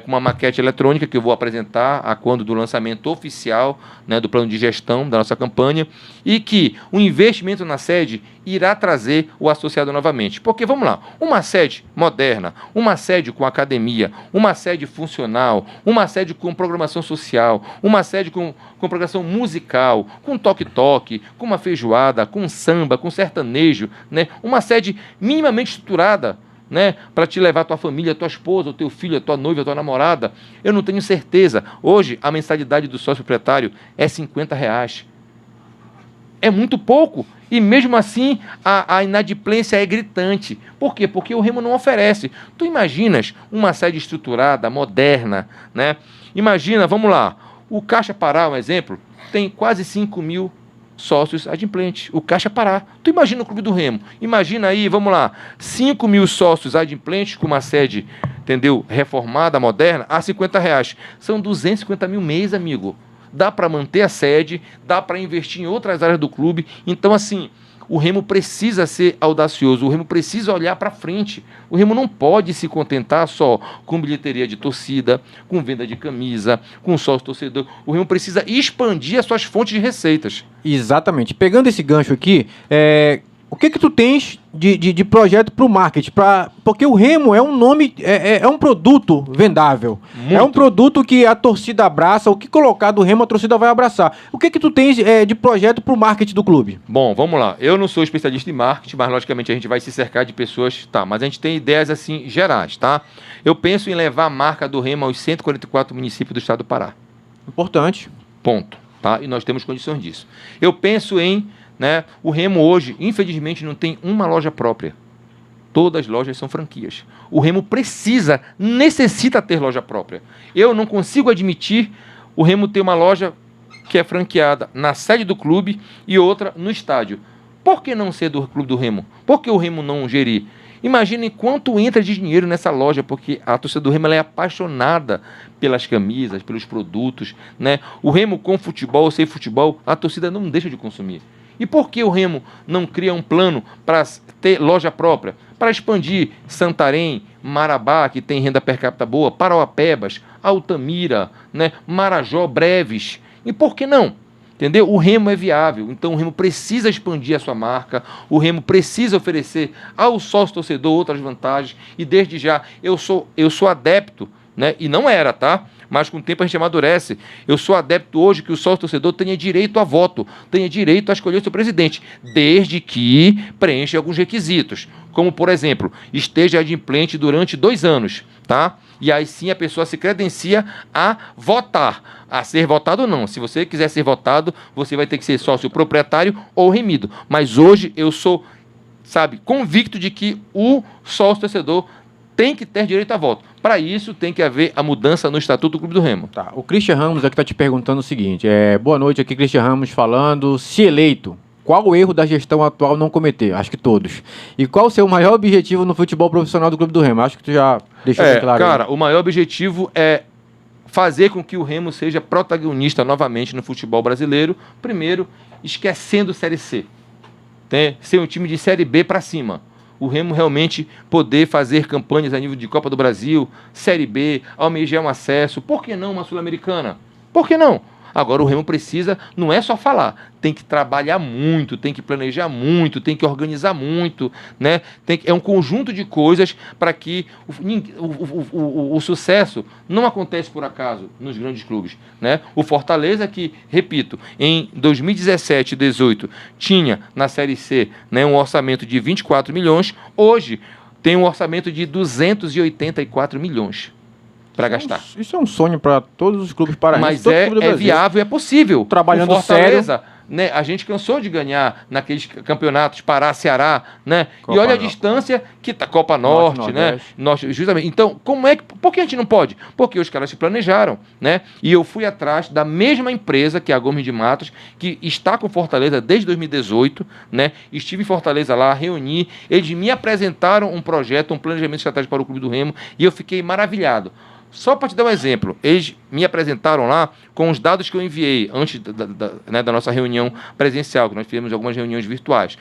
com uma maquete eletrônica que eu vou apresentar a quando do lançamento oficial, né, do plano de gestão da nossa campanha, e que o investimento na sede irá trazer o associado novamente. Porque, vamos lá, uma sede moderna, uma sede com academia, uma sede funcional, uma sede com programação social, uma sede com programação musical, com toque-toque, com uma feijoada, com samba, com sertanejo, né, uma sede minimamente estruturada, né, para te levar a tua família, a tua esposa, o teu filho, a tua noiva, a tua namorada. Eu não tenho certeza. Hoje, a mensalidade do sócio proprietário é R$50. É muito pouco. E mesmo assim, a inadimplência é gritante. Por quê? Porque o Remo não oferece. Tu imaginas uma sede estruturada, moderna, né? Imagina, vamos lá, o Caixa Pará, um exemplo, tem quase 5 mil sócios adimplentes, o Caixa Pará. Tu imagina o Clube do Remo, imagina aí, vamos lá, 5 mil sócios adimplentes com uma sede, entendeu, reformada, moderna, a R$50. São 250 mil mês, amigo. Dá para manter a sede, dá para investir em outras áreas do clube. Então, assim, O Remo precisa ser audacioso, o Remo precisa olhar para frente. O Remo não pode se contentar só com bilheteria de torcida, com venda de camisa, com sócio torcedor. O Remo precisa expandir as suas fontes de receitas. Exatamente. Pegando esse gancho aqui, o que tu tens de projeto para o marketing? Porque o Remo é um nome, é um produto vendável. Muito. É um produto que a torcida abraça. O que colocar do Remo, a torcida vai abraçar. O que tu tens de projeto para o marketing do clube? Bom, vamos lá. Eu não sou especialista em marketing, mas logicamente a gente vai se cercar de pessoas, tá? Mas a gente tem ideias assim gerais, tá? Eu penso em levar a marca do Remo aos 144 municípios do estado do Pará. Importante. Ponto, tá? E nós temos condições disso. Eu penso em, o Remo hoje, infelizmente, não tem uma loja própria. Todas as lojas são franquias. O Remo necessita ter loja própria. Eu não consigo admitir o Remo ter uma loja que é franqueada na sede do clube e outra no estádio. Por que não ser do clube do Remo? Por que o Remo não gerir? Imaginem quanto entra de dinheiro nessa loja, porque a torcida do Remo ela é apaixonada pelas camisas, pelos produtos, O Remo com futebol ou sem futebol, a torcida não deixa de consumir. E por que o Remo não cria um plano para ter loja própria? Para expandir Santarém, Marabá, que tem renda per capita boa, Parauapebas, Altamira, Marajó, Breves. E por que não? Entendeu? O Remo é viável, então o Remo precisa expandir a sua marca, o Remo precisa oferecer ao sócio-torcedor outras vantagens, e desde já eu sou adepto, e não era, tá? Mas com o tempo a gente amadurece. Eu sou adepto hoje que o sócio-torcedor tenha direito a voto, tenha direito a escolher seu presidente, desde que preencha alguns requisitos, como, por exemplo, esteja adimplente durante 2 anos, tá? E aí sim a pessoa se credencia a votar, a ser votado ou não. Se você quiser ser votado, você vai ter que ser sócio proprietário ou remido. Mas hoje eu sou, convicto de que o sócio-torcedor tem que ter direito a voto. Para isso, tem que haver a mudança no Estatuto do Clube do Remo. Tá. O Christian Ramos aqui está te perguntando o seguinte. Boa noite, aqui Christian Ramos falando. Se eleito, qual o erro da gestão atual não cometer? Acho que todos. E qual o seu maior objetivo no futebol profissional do Clube do Remo? Acho que tu já deixou bem claro. Cara, o maior objetivo é fazer com que o Remo seja protagonista novamente no futebol brasileiro. Primeiro, esquecendo Série C. Ser um time de Série B para cima. O Remo realmente poder fazer campanhas a nível de Copa do Brasil, Série B, almejar um acesso. Por que não uma Sul-Americana? Por que não? Agora o Remo precisa, não é só falar, tem que trabalhar muito, tem que planejar muito, tem que organizar muito, é um conjunto de coisas para que o sucesso não acontece por acaso nos grandes clubes, O Fortaleza que, repito, em 2017 e 2018 tinha na Série C um orçamento de 24 milhões, hoje tem um orçamento de 284 milhões. Para gastar. Isso é um sonho para todos os clubes paraenses. Mas é viável, é possível. Trabalhando o Fortaleza, sério. A gente cansou de ganhar naqueles campeonatos Pará, Ceará, e olha a distância que tá Copa Norte, Norte, justamente. Então, por que a gente não pode? Porque os caras se planejaram, E eu fui atrás da mesma empresa que é a Gomes de Matos, que está com Fortaleza desde 2018, Estive em Fortaleza lá, reuni, eles me apresentaram um projeto, um planejamento estratégico para o Clube do Remo, e eu fiquei maravilhado. Só para te dar um exemplo, eles me apresentaram lá com os dados que eu enviei antes da nossa reunião presencial, que nós fizemos algumas reuniões virtuais,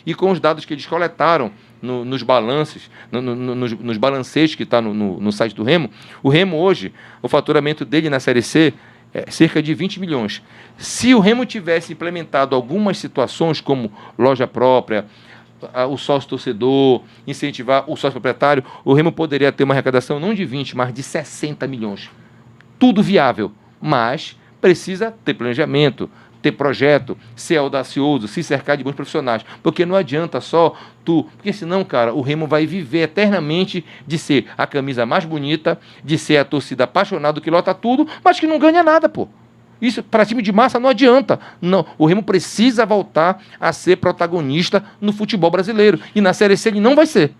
E com os dados que eles coletaram nos balanços, nos balancetes que está no site do Remo. O Remo hoje, o faturamento dele na Série C é cerca de 20 milhões. Se o Remo tivesse implementado algumas situações como loja própria, o sócio-torcedor, incentivar o sócio-proprietário, o Remo poderia ter uma arrecadação não de 20, mas de 60 milhões. Tudo viável, mas precisa ter planejamento, ter projeto, ser audacioso, se cercar de bons profissionais, porque não adianta só porque senão, cara, o Remo vai viver eternamente de ser a camisa mais bonita, de ser a torcida apaixonada que lota tudo, mas que não ganha nada, pô. Isso, para time de massa, não adianta. Não, o Remo precisa voltar a ser protagonista no futebol brasileiro. E na Série C ele não vai ser.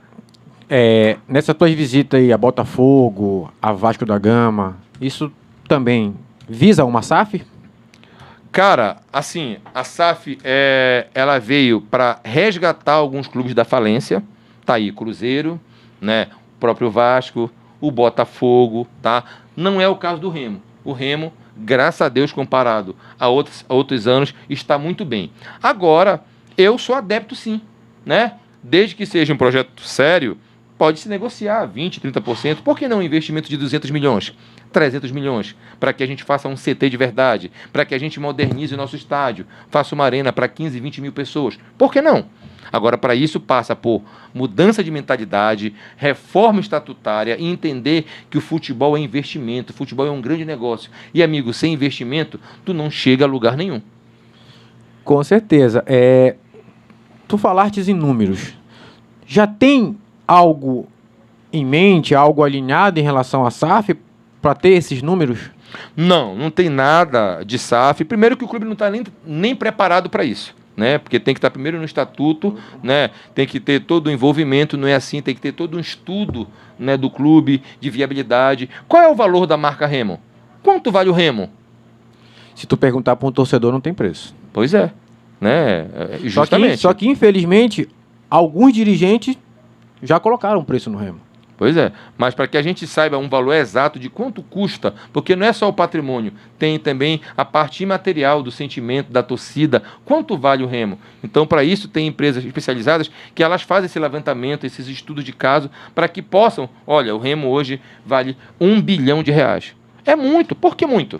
Nessa tua visita aí a Botafogo, a Vasco da Gama, isso também visa uma SAF? Cara, assim, a SAF ela veio para resgatar alguns clubes da falência. Tá aí, Cruzeiro, o próprio Vasco, o Botafogo, tá? Não é o caso do Remo. O Remo, graças a Deus, comparado a outros anos, está muito bem. Agora, Eu sou adepto, sim, né? Desde que seja um projeto sério, pode-se negociar 20%, 30%. Por que não um investimento de 200 milhões, 300 milhões, para que a gente faça um CT de verdade, para que a gente modernize o nosso estádio, faça uma arena para 15, 20 mil pessoas? Por que não? Agora, para isso, passa por mudança de mentalidade, reforma estatutária e entender que o futebol é investimento, o futebol é um grande negócio. E, amigo, sem investimento, tu não chega a lugar nenhum. Com certeza. Tu falastes em números. Já tem algo em mente, algo alinhado em relação à SAF para ter esses números? Não tem nada de SAF. Primeiro que o clube não está nem preparado para isso, né? Porque tem que estar primeiro no estatuto, né? Tem que ter todo o envolvimento, não é assim, tem que ter todo um estudo, né, do clube, de viabilidade. Qual é o valor da marca Remo? Quanto vale o Remo? Se tu perguntar para um torcedor, não tem preço. Pois é, né? Justamente. Só que, infelizmente, alguns dirigentes já colocaram preço no Remo. Pois é, mas para que a gente saiba um valor exato de quanto custa, porque não é só o patrimônio, tem também a parte imaterial do sentimento, da torcida, quanto vale o Remo. Então, para isso, tem empresas especializadas que elas fazem esse levantamento, esses estudos de caso, para que possam, olha, o Remo hoje vale R$1 bilhão. É muito, por que muito?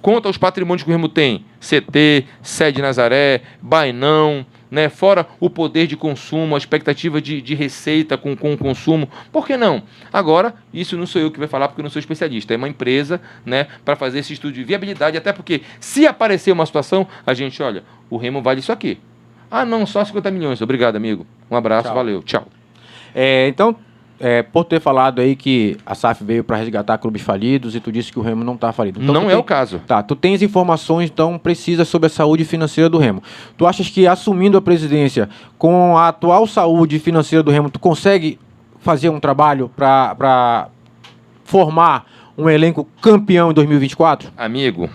Conta os patrimônios que o Remo tem, CT, Sede Nazaré, Bainão, né? Fora o poder de consumo, a expectativa de receita com o consumo. Por que não? Agora, isso não sou eu que vai falar porque eu não sou especialista. É uma empresa, né, para fazer esse estudo de viabilidade, até porque se aparecer uma situação, a gente, olha, o Remo vale isso aqui. Ah, não, só 50 milhões. Obrigado, amigo. Um abraço, Tchau. valeu, tchau. Então, por ter falado aí que a SAF veio para resgatar clubes falidos e tu disse que o Remo não está falido. Então, não é o caso. Tá, tu tens informações, então, precisas sobre a saúde financeira do Remo. Tu achas que assumindo a presidência, com a atual saúde financeira do Remo, tu consegue fazer um trabalho para formar um elenco campeão em 2024? Amigo,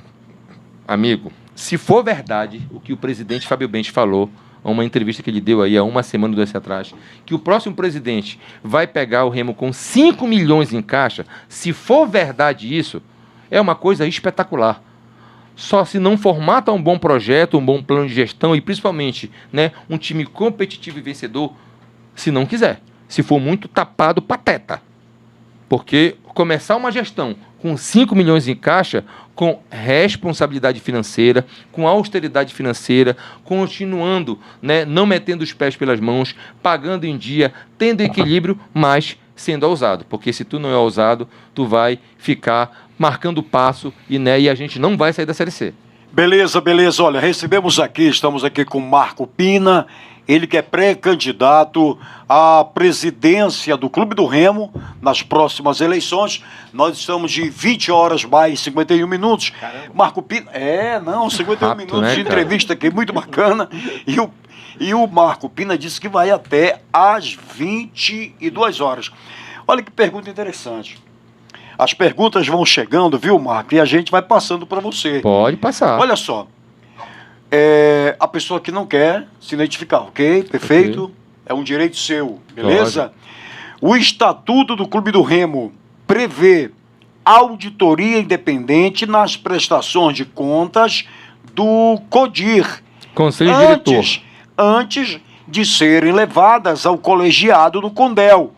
se for verdade o que o presidente Fábio Bentes falou, uma entrevista que ele deu aí há uma semana, 2 atrás, que o próximo presidente vai pegar o Remo com 5 milhões em caixa, se for verdade isso, é uma coisa espetacular. Só se não formata um bom projeto, um bom plano de gestão e principalmente, né, um time competitivo e vencedor, se não quiser. Se for muito tapado, pateta. Porque começar uma gestão com 5 milhões em caixa, com responsabilidade financeira, com austeridade financeira, continuando, né, não metendo os pés pelas mãos, pagando em dia, tendo equilíbrio, mas sendo ousado. Porque se tu não é ousado, tu vai ficar marcando passo e a gente não vai sair da Série C. Beleza. Olha, estamos aqui com Marco Pina, ele que é pré-candidato à presidência do Clube do Remo nas próximas eleições. Nós estamos de 20 horas mais 51 minutos. Caramba. Marco Pina, 51 Rápido, minutos, né, de entrevista aqui, muito bacana. E o Marco Pina disse que vai até às 22 horas. Olha que pergunta interessante. As perguntas vão chegando, viu, Marco? E a gente vai passando para você. Pode passar. Olha só. A pessoa que não quer se identificar, ok? Perfeito? Okay. É um direito seu, beleza? Lógico. O Estatuto do Clube do Remo prevê auditoria independente nas prestações de contas do CODIR. Conselho Diretor. Antes de serem levadas ao colegiado do CONDEL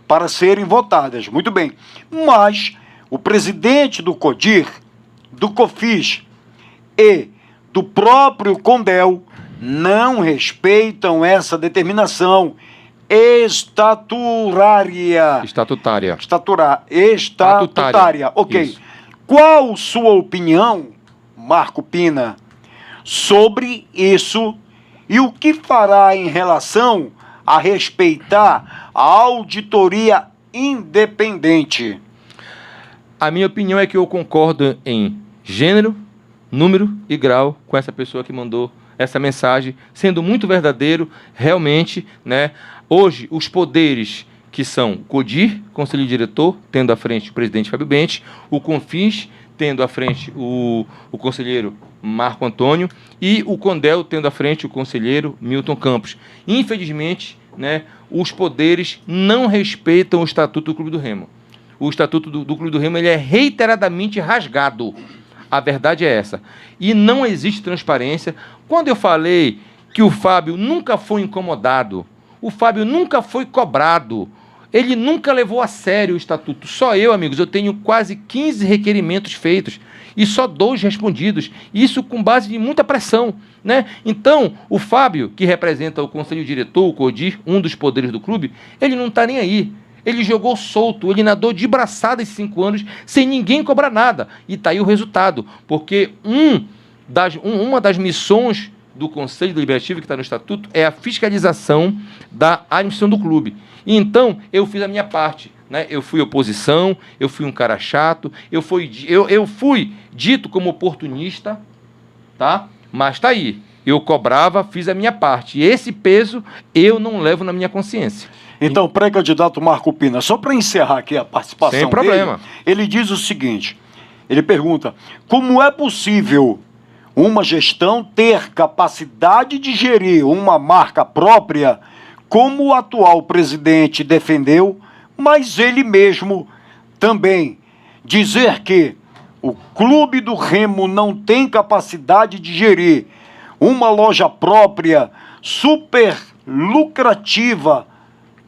para serem votadas. Muito bem. Mas o presidente do CODIR, do COFIS e do próprio CONDEL não respeitam essa determinação estatutária. Ok. Isso. Qual sua opinião, Marco Pina, sobre isso e o que fará em relação a respeitar a auditoria independente? A minha opinião é que eu concordo em gênero, número e grau com essa pessoa que mandou essa mensagem, sendo muito verdadeiro, realmente, né? Hoje, os poderes que são o CODIR, Conselho Diretor, tendo à frente o presidente Fábio Bentes, o CONFIS, tendo à frente o conselheiro Marco Antônio, e o CONDEL, tendo à frente o conselheiro Milton Campos. Infelizmente, né, os poderes não respeitam o Estatuto do Clube do Remo. O Estatuto do Clube do Remo ele é reiteradamente rasgado. A verdade é essa. E não existe transparência. Quando eu falei que o Fábio nunca foi incomodado, o Fábio nunca foi cobrado, ele nunca levou a sério o estatuto. Só eu, amigos, eu tenho quase 15 requerimentos feitos e só 2 respondidos, isso com base em muita pressão, né? Então, o Fábio, que representa o conselho diretor, o CODIR, um dos poderes do clube, ele não está nem aí. Ele jogou solto, ele nadou de braçada esses 5 anos, sem ninguém cobrar nada. E está aí o resultado, porque uma das missões do Conselho Deliberativo, que está no Estatuto, é a fiscalização da administração do clube. E então, eu fiz a minha parte, né? Eu fui oposição, eu fui um cara chato, eu fui dito como oportunista, tá? Mas está aí, eu cobrava, fiz a minha parte. E esse peso eu não levo na minha consciência. Então, pré-candidato Marco Pina, só para encerrar aqui a participação Sem problema. dele, ele diz o seguinte, ele pergunta, como é possível uma gestão ter capacidade de gerir uma marca própria, como o atual presidente defendeu, mas ele mesmo também dizer que o Clube do Remo não tem capacidade de gerir uma loja própria super lucrativa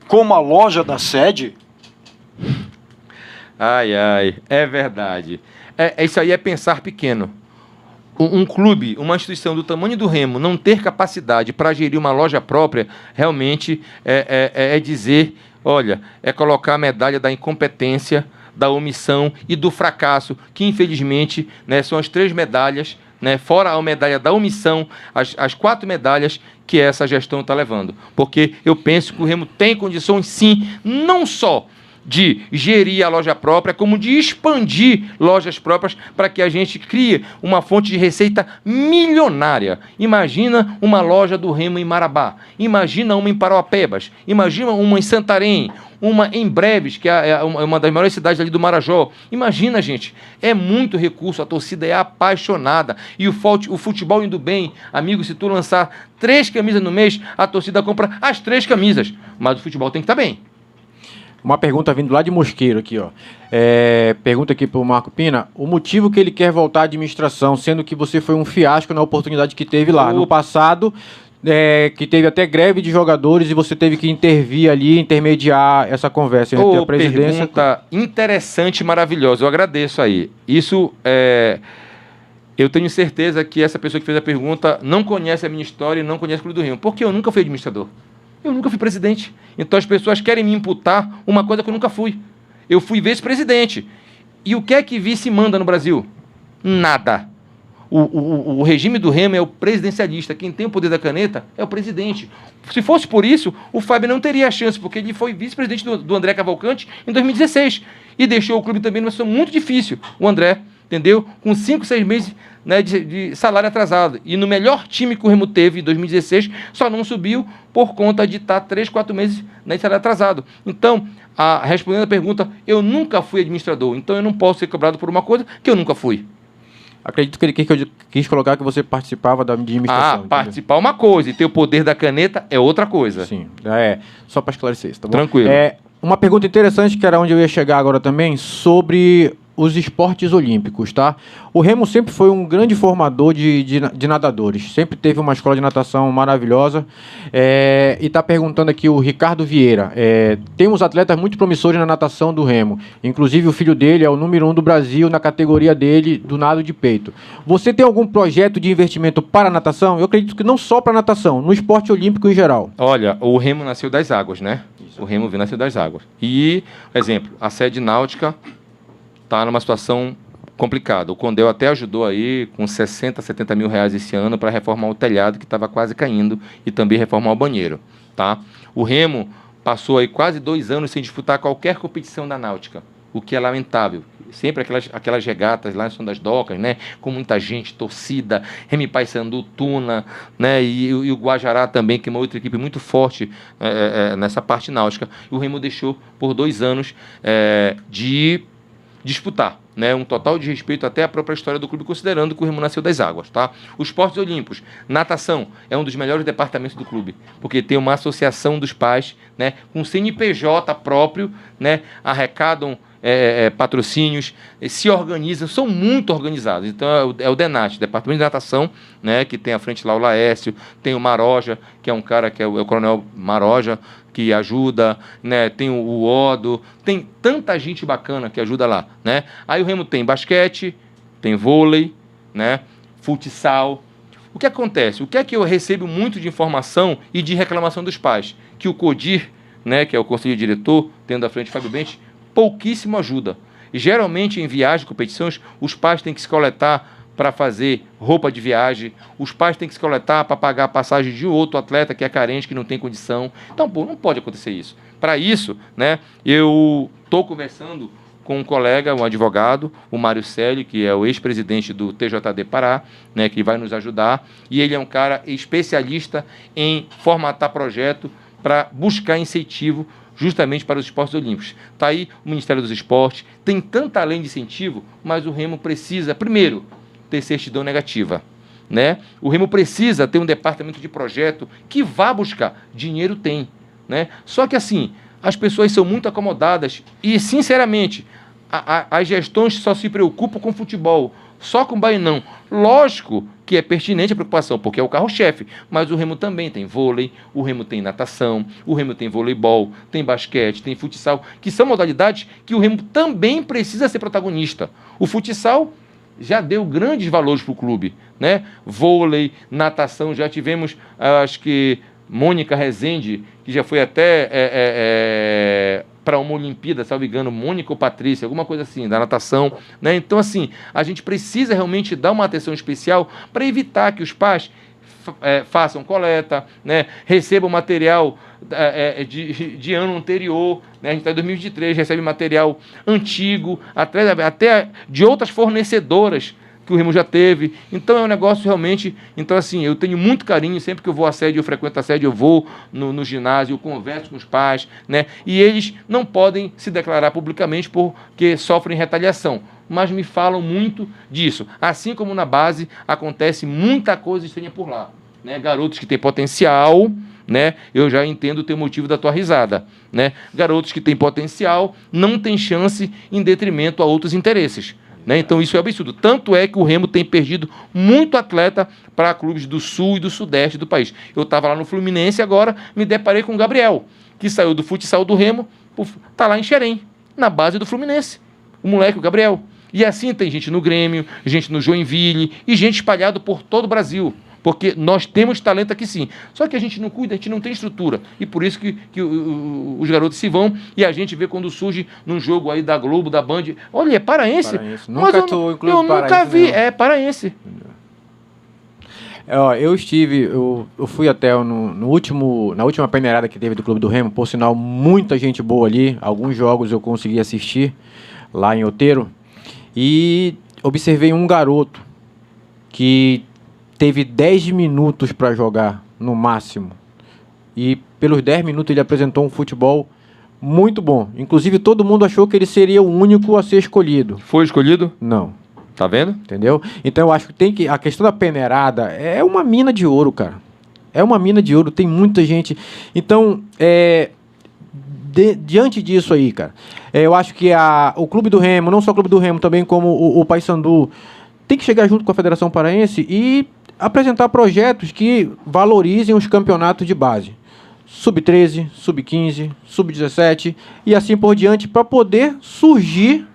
como a loja da sede? Ai, é verdade. Isso aí é pensar pequeno. Um clube, uma instituição do tamanho do Remo, não ter capacidade para gerir uma loja própria, realmente é dizer, olha, é colocar a medalha da incompetência, da omissão e do fracasso, que infelizmente, né, são as 3 medalhas, né, fora a medalha da omissão, as 4 medalhas que essa gestão está levando. Porque eu penso que o Remo tem condições, sim, não só de gerir a loja própria, como de expandir lojas próprias para que a gente crie uma fonte de receita milionária. Imagina uma loja do Remo em Marabá, imagina uma em Parauapebas, imagina uma em Santarém, uma em Breves, que é uma das maiores cidades ali do Marajó. Imagina, gente, é muito recurso, a torcida é apaixonada, e o futebol indo bem, amigo, se tu lançar 3 camisas no mês, a torcida compra as 3 camisas, mas o futebol tem que estar bem. Uma pergunta vindo lá de Mosqueiro aqui, ó. Pergunta aqui para o Marco Pina, o motivo que ele quer voltar à administração, sendo que você foi um fiasco na oportunidade que teve lá. No passado, que teve até greve de jogadores e você teve que intervir ali, intermediar essa conversa entre a presidência. Pergunta interessante e maravilhosa, eu agradeço aí. Isso, eu tenho certeza que essa pessoa que fez a pergunta não conhece a minha história e não conhece o Clube do Rio, porque eu nunca fui administrador. Eu nunca fui presidente. Então as pessoas querem me imputar uma coisa que eu nunca fui. Eu fui vice-presidente. E o que é que vice manda no Brasil? Nada. O regime do Remo é o presidencialista. Quem tem o poder da caneta é o presidente. Se fosse por isso, o Fábio não teria a chance, porque ele foi vice-presidente do André Cavalcante em 2016. E deixou o clube também numa situação muito difícil. O André, entendeu? Com 5, 6 meses, né, de salário atrasado. E no melhor time que o Remo teve em 2016, só não subiu por conta de estar 3, 4 meses, né, de salário atrasado. Então, respondendo a pergunta, eu nunca fui administrador, então eu não posso ser cobrado por uma coisa que eu nunca fui. Acredito que ele quis colocar que você participava da administração. Participar é uma coisa e ter o poder da caneta é outra coisa. Sim, só para esclarecer isso, tá bom? Tranquilo. Uma pergunta interessante, que era onde eu ia chegar agora também, sobre os esportes olímpicos, tá? O Remo sempre foi um grande formador de nadadores, sempre teve uma escola de natação maravilhosa, e está perguntando aqui o Ricardo Vieira, temos atletas muito promissores na natação do Remo, inclusive o filho dele é o número 1 do Brasil na categoria dele do nado de peito. Você tem algum projeto de investimento para a natação? Eu acredito que não só para a natação, no esporte olímpico em geral. Olha, o Remo nasceu das águas, né? Isso. O Remo nasceu das águas. E, exemplo, a sede náutica está numa situação complicada. O Condel até ajudou aí com 60, 70 mil reais esse ano para reformar o telhado que estava quase caindo e também reformar o banheiro, tá? O Remo passou aí quase 2 anos sem disputar qualquer competição da náutica, o que é lamentável. Sempre aquelas regatas lá em São das Docas, né? Com muita gente, torcida, Remo Paysandu, Tuna, né? E o Guajará também, que é uma outra equipe muito forte nessa parte náutica. E o Remo deixou por 2 anos de disputar, né, um total de respeito até à própria história do clube, considerando que o Remo nasceu das águas, tá? Os esportes olímpicos, natação, é um dos melhores departamentos do clube, porque tem uma associação dos pais, né, com CNPJ próprio, né, arrecadam patrocínios, se organizam, são muito organizados. Então é o DENAT, Departamento de Natação, né, que tem à frente lá o Laércio, tem o Maroja, que é um cara que é o Coronel Maroja, que ajuda, né, tem o Odo, tem tanta gente bacana que ajuda lá, né? Aí o Remo tem basquete, tem vôlei, né, futsal. O que acontece? O que é que eu recebo muito de informação e de reclamação dos pais? Que o CODIR, né, que é o Conselho Diretor, tendo à frente Fábio Bentes, pouquíssimo ajuda. E, geralmente, em viagens, competições, os pais têm que se coletar para fazer roupa de viagem, os pais têm que se coletar para pagar a passagem de outro atleta que é carente, que não tem condição. Então, não pode acontecer isso. Para isso, né, eu estou conversando com um colega, um advogado, o Mário Célio, que é o ex-presidente do TJD Pará, né, que vai nos ajudar, e ele é um cara especialista em formatar projeto para buscar incentivo justamente para os esportes olímpicos. Está aí o Ministério dos Esportes, tem tanta lei de incentivo, mas o Remo precisa, primeiro, ter certidão negativa, né? O Remo precisa ter um departamento de projeto que vá buscar. Dinheiro tem, né? Só que assim, as pessoas são muito acomodadas e, sinceramente, as gestões só se preocupam com futebol, só com Bainão. Lógico que é pertinente a preocupação, porque é o carro-chefe, mas o Remo também tem vôlei, o Remo tem natação, o Remo tem voleibol, tem basquete, tem futsal, que são modalidades que o Remo também precisa ser protagonista. O futsal já deu grandes valores para o clube, né? Vôlei, natação, já tivemos, acho que, Mônica Rezende, que já foi até para uma Olimpíada, salvo engano, Mônica ou Patrícia, alguma coisa assim, da natação, né? Então, assim, a gente precisa realmente dar uma atenção especial para evitar que os pais façam coleta, né? Recebam material de ano anterior, né? A gente está em 2023, recebe material antigo, até de outras fornecedoras que o Remo já teve. Então é um negócio realmente... Então, assim, eu tenho muito carinho, sempre que eu vou à sede, eu frequento a sede, eu vou no ginásio, eu converso com os pais, né? E eles não podem se declarar publicamente porque sofrem retaliação, mas me falam muito disso. Assim como na base acontece muita coisa estranha por lá, né? Garotos que têm potencial, né? Eu já entendo o teu motivo da tua risada, né? Garotos que têm potencial não têm chance em detrimento a outros interesses, né? Então isso é absurdo. Tanto é que o Remo tem perdido muito atleta para clubes do sul e do sudeste do país. Eu estava lá no Fluminense agora, me deparei com o Gabriel, que saiu do futsal do Remo, está lá em Xerém, na base do Fluminense. O moleque, o Gabriel. E assim tem gente no Grêmio, gente no Joinville e gente espalhada por todo o Brasil. Porque nós temos talento aqui sim. Só que a gente não cuida, a gente não tem estrutura. E por isso que os garotos se vão e a gente vê quando surge num jogo aí da Globo, da Band. Olha, é paraense. Nunca eu nunca vi. Né? É paraense. Eu fui até na última peneirada que teve do Clube do Remo, por sinal, muita gente boa ali. Alguns jogos eu consegui assistir lá em Outeiro. E observei um garoto que teve 10 minutos para jogar, no máximo. E pelos 10 minutos ele apresentou um futebol muito bom. Inclusive, todo mundo achou que ele seria o único a ser escolhido. Foi escolhido? Não. Tá vendo? Entendeu? Então, eu acho que a questão da peneirada é uma mina de ouro, cara. É uma mina de ouro, tem muita gente. Então, diante disso aí, cara, eu acho que o Clube do Remo, não só o Clube do Remo, também como o Paysandu, tem que chegar junto com a Federação Paraense e apresentar projetos que valorizem os campeonatos de base. Sub-13, Sub-15, Sub-17 e assim por diante, para poder surgir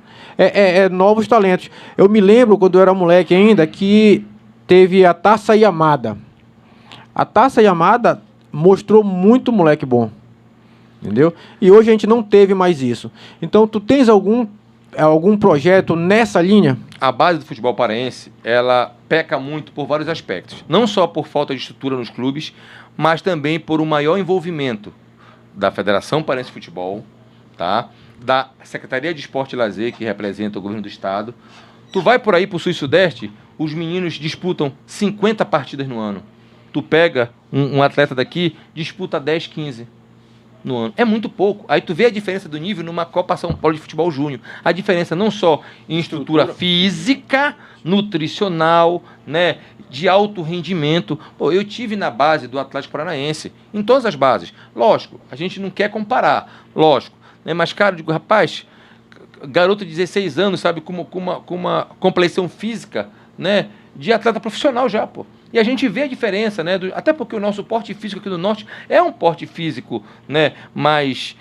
novos talentos. Eu me lembro, quando eu era moleque ainda, que teve a Taça Yamada. A Taça Yamada mostrou muito moleque bom. Entendeu? E hoje a gente não teve mais isso. Então, tu tens algum projeto nessa linha? A base do futebol paraense, ela peca muito por vários aspectos. Não só por falta de estrutura nos clubes, mas também por um maior envolvimento da Federação Paraense de Futebol, tá? Da Secretaria de Esporte e Lazer, que representa o governo do estado. Tu vai por aí pro sul e sudeste, os meninos disputam 50 partidas no ano. Tu pega um atleta daqui, disputa 10, 15 no ano. É muito pouco. Aí tu vê a diferença do nível numa Copa São Paulo de Futebol Júnior. A diferença não só em estrutura física, nutricional, né, de alto rendimento. Pô, eu tive na base do Atlético Paranaense, em todas as bases. Lógico, a gente não quer comparar, lógico. Né, mas, cara, eu digo, rapaz, garoto de 16 anos, sabe, com uma complexão física, né, de atleta profissional já, pô. E a gente vê a diferença, né, até porque o nosso porte físico aqui do Norte é um porte físico, né, mais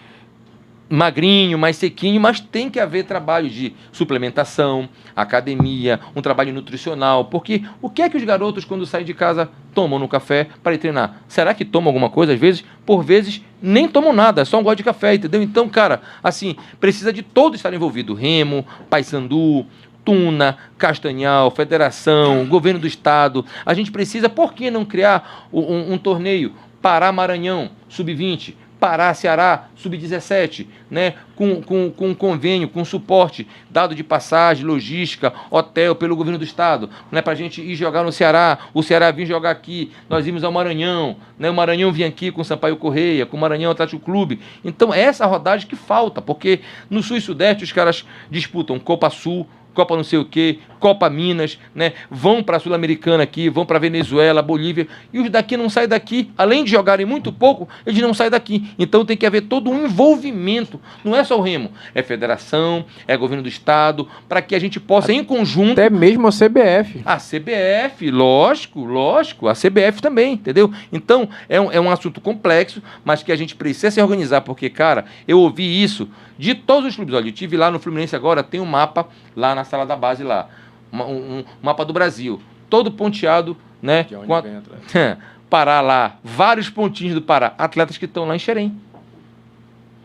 magrinho, mais sequinho, mas tem que haver trabalho de suplementação, academia, um trabalho nutricional, porque o que é que os garotos, quando saem de casa, tomam no café para ir treinar? Será que tomam alguma coisa? Às vezes, por vezes, nem tomam nada, é só um gole de café, entendeu? Então, cara, assim, precisa de todo estar envolvido, Remo, Paysandu, Tuna, Castanhal, Federação, Governo do Estado. A gente precisa, por que não criar um torneio Pará-Maranhão, Sub-20, Pará-Ceará, Sub-17, né? com convênio, com suporte, dado de passagem, logística, hotel pelo Governo do Estado, né? Para a gente ir jogar no Ceará, o Ceará vir jogar aqui, nós íamos ao Maranhão, né? O Maranhão vinha aqui com o Sampaio Correia, com o Maranhão Atlético Clube. Então, é essa rodagem que falta, porque no Sul e Sudeste os caras disputam Copa Sul, Copa não sei o quê, Copa Minas, né? Vão para a Sul-Americana aqui, vão para Venezuela, Bolívia, e os daqui não saem daqui. Além de jogarem muito pouco, eles não saem daqui. Então tem que haver todo um envolvimento. Não é só o Remo, é federação, é governo do estado, para que a gente possa, em conjunto... Até mesmo a CBF. A CBF, lógico, a CBF também, entendeu? Então, é um assunto complexo, mas que a gente precisa se organizar, porque, cara, eu ouvi isso de todos os clubes. Olha, eu estive lá no Fluminense agora, tem um mapa lá na sala da base lá, um mapa do Brasil, todo ponteado, né? De onde vem atleta. Pará lá, vários pontinhos do Pará, atletas que estão lá em Xerém.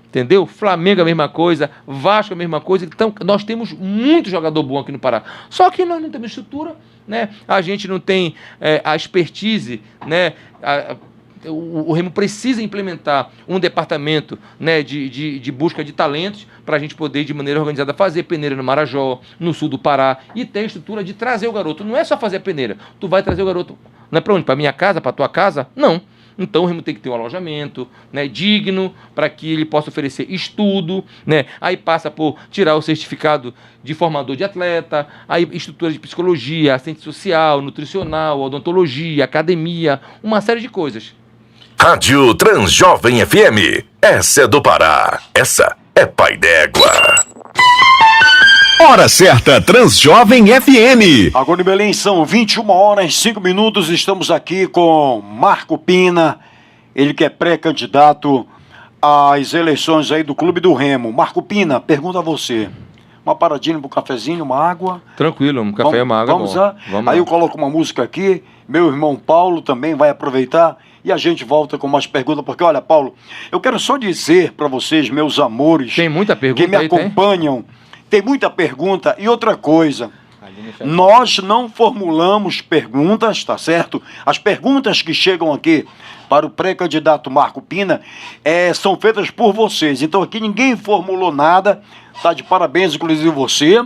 Entendeu? Flamengo a mesma coisa, Vasco a mesma coisa. Então, nós temos muito jogador bom aqui no Pará. Só que nós não temos estrutura, né? A gente não tem a expertise, né? O Remo precisa implementar um departamento, né, de busca de talentos para a gente poder, de maneira organizada, fazer peneira no Marajó, no sul do Pará, e ter a estrutura de trazer o garoto. Não é só fazer a peneira. Tu vai trazer o garoto, não é para onde? Para minha casa, para tua casa? Não. Então o Remo tem que ter um alojamento, né, digno, para que ele possa oferecer estudo, né? Aí passa por tirar o certificado de formador de atleta, aí estrutura de psicologia, assistente social, nutricional, odontologia, academia, uma série de coisas. Rádio Transjovem FM. Essa é do Pará. Essa é Pai d'Égua. Hora certa, Transjovem FM. Agora em Belém são 21 horas, 5 minutos. Estamos aqui com Marco Pina, ele que é pré-candidato às eleições aí do Clube do Remo. Marco Pina, pergunta a você. Uma paradinha para um cafezinho, uma água? Tranquilo, um café e uma água. Vamos lá? Aí eu coloco uma música aqui, meu irmão Paulo também vai aproveitar e a gente volta com mais perguntas, porque olha, Paulo, eu quero só dizer para vocês, meus amores, tem muita pergunta que me acompanham, tem muita pergunta. E outra coisa, nós não formulamos perguntas, tá certo? As perguntas que chegam aqui para o pré-candidato Marco Pina são feitas por vocês. Então aqui ninguém formulou nada. Tá de parabéns, inclusive você,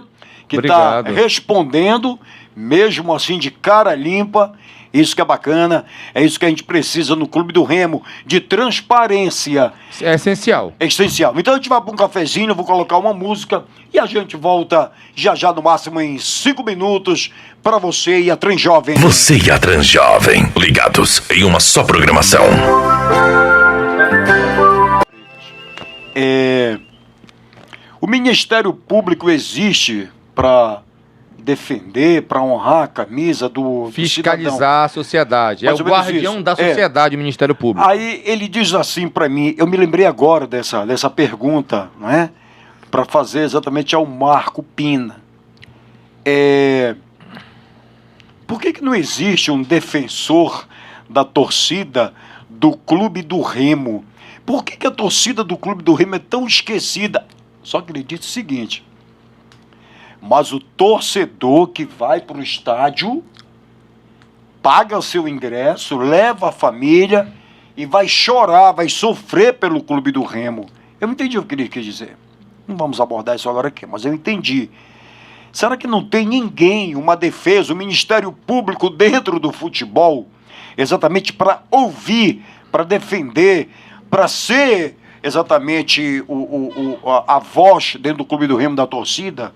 que está respondendo, mesmo assim de cara limpa. Isso que é bacana, é isso que a gente precisa no Clube do Remo, de transparência. É essencial. É essencial. Então a gente vai para um cafezinho, eu vou colocar uma música e a gente volta já no máximo em 5 minutos para você e a Transjovem. Você e a Transjovem, ligados em uma só programação. O Ministério Público existe para defender, para honrar a camisa do fiscalizar cidadão. A sociedade. É o guardião da sociedade, o Ministério Público. Aí ele diz assim para mim, eu me lembrei agora dessa pergunta, não é? Para fazer exatamente ao Marco Pina. Por que não existe um defensor da torcida do Clube do Remo? Por que a torcida do Clube do Remo é tão esquecida? Só que ele disse o seguinte: mas o torcedor que vai para o estádio, paga o seu ingresso, leva a família e vai chorar, vai sofrer pelo Clube do Remo. Eu não entendi o que ele quis dizer. Não vamos abordar isso agora aqui, mas eu entendi. Será que não tem ninguém, uma defesa, o Ministério Público dentro do futebol, exatamente para ouvir, para defender, para ser exatamente a voz dentro do Clube do Remo da torcida?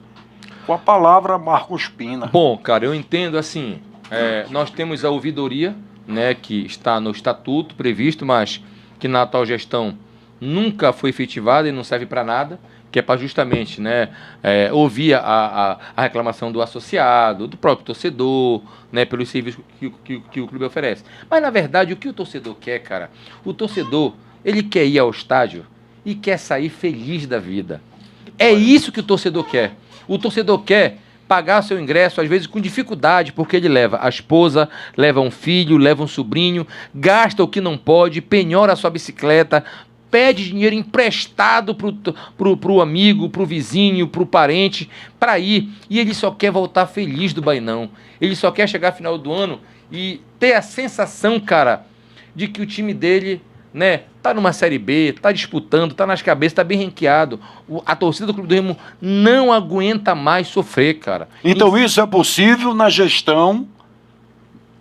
Com a palavra, Marcos Pina. Bom, cara, eu entendo assim, nós temos a ouvidoria, né, que está no estatuto previsto, mas que na atual gestão nunca foi efetivada e não serve para nada, que que é para justamente, né, ouvir a reclamação do associado, do próprio torcedor, né, pelos serviços que o clube oferece. Mas, na verdade, o que o torcedor quer, cara? O torcedor, ele quer ir ao estádio e quer sair feliz da vida. É isso que o torcedor quer. O torcedor quer pagar seu ingresso, às vezes com dificuldade, porque ele leva a esposa, leva um filho, leva um sobrinho, gasta o que não pode, penhora a sua bicicleta, pede dinheiro emprestado pro amigo, pro vizinho, pro parente, para ir. E ele só quer voltar feliz do Bainão. Ele só quer chegar no final do ano e ter a sensação, cara, de que o time dele, né, tá numa Série B, tá disputando, tá nas cabeças, tá bem ranqueado. A torcida do Clube do Remo não aguenta mais sofrer, cara. Então isso é possível na gestão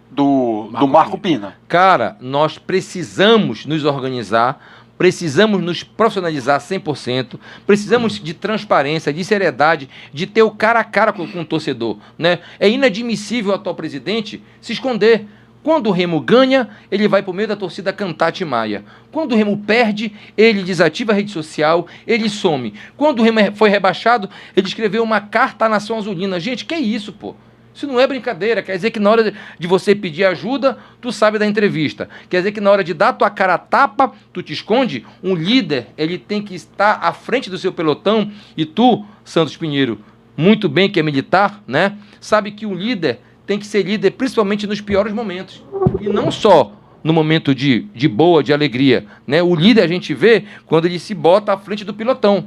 do Marco Pina. Cara, nós precisamos nos organizar, precisamos nos profissionalizar 100%, precisamos de transparência, de seriedade, de ter o cara a cara com o torcedor, né? É inadmissível o atual presidente se esconder. Quando o Remo ganha, ele vai para o meio da torcida cantar Timaya. Quando o Remo perde, ele desativa a rede social, ele some. Quando o Remo foi rebaixado, ele escreveu uma carta à Nação Azulina. Gente, que é isso, pô? Isso não é brincadeira. Quer dizer que na hora de você pedir ajuda, tu sabe da entrevista. Quer dizer que na hora de dar tua cara a tapa, tu te esconde. Um líder, ele tem que estar à frente do seu pelotão. E tu, Santos Pinheiro, muito bem que é militar, né? Sabe que o líder tem que ser líder principalmente nos piores momentos. E não só no momento de boa, de alegria, né? O líder a gente vê quando ele se bota à frente do pilotão.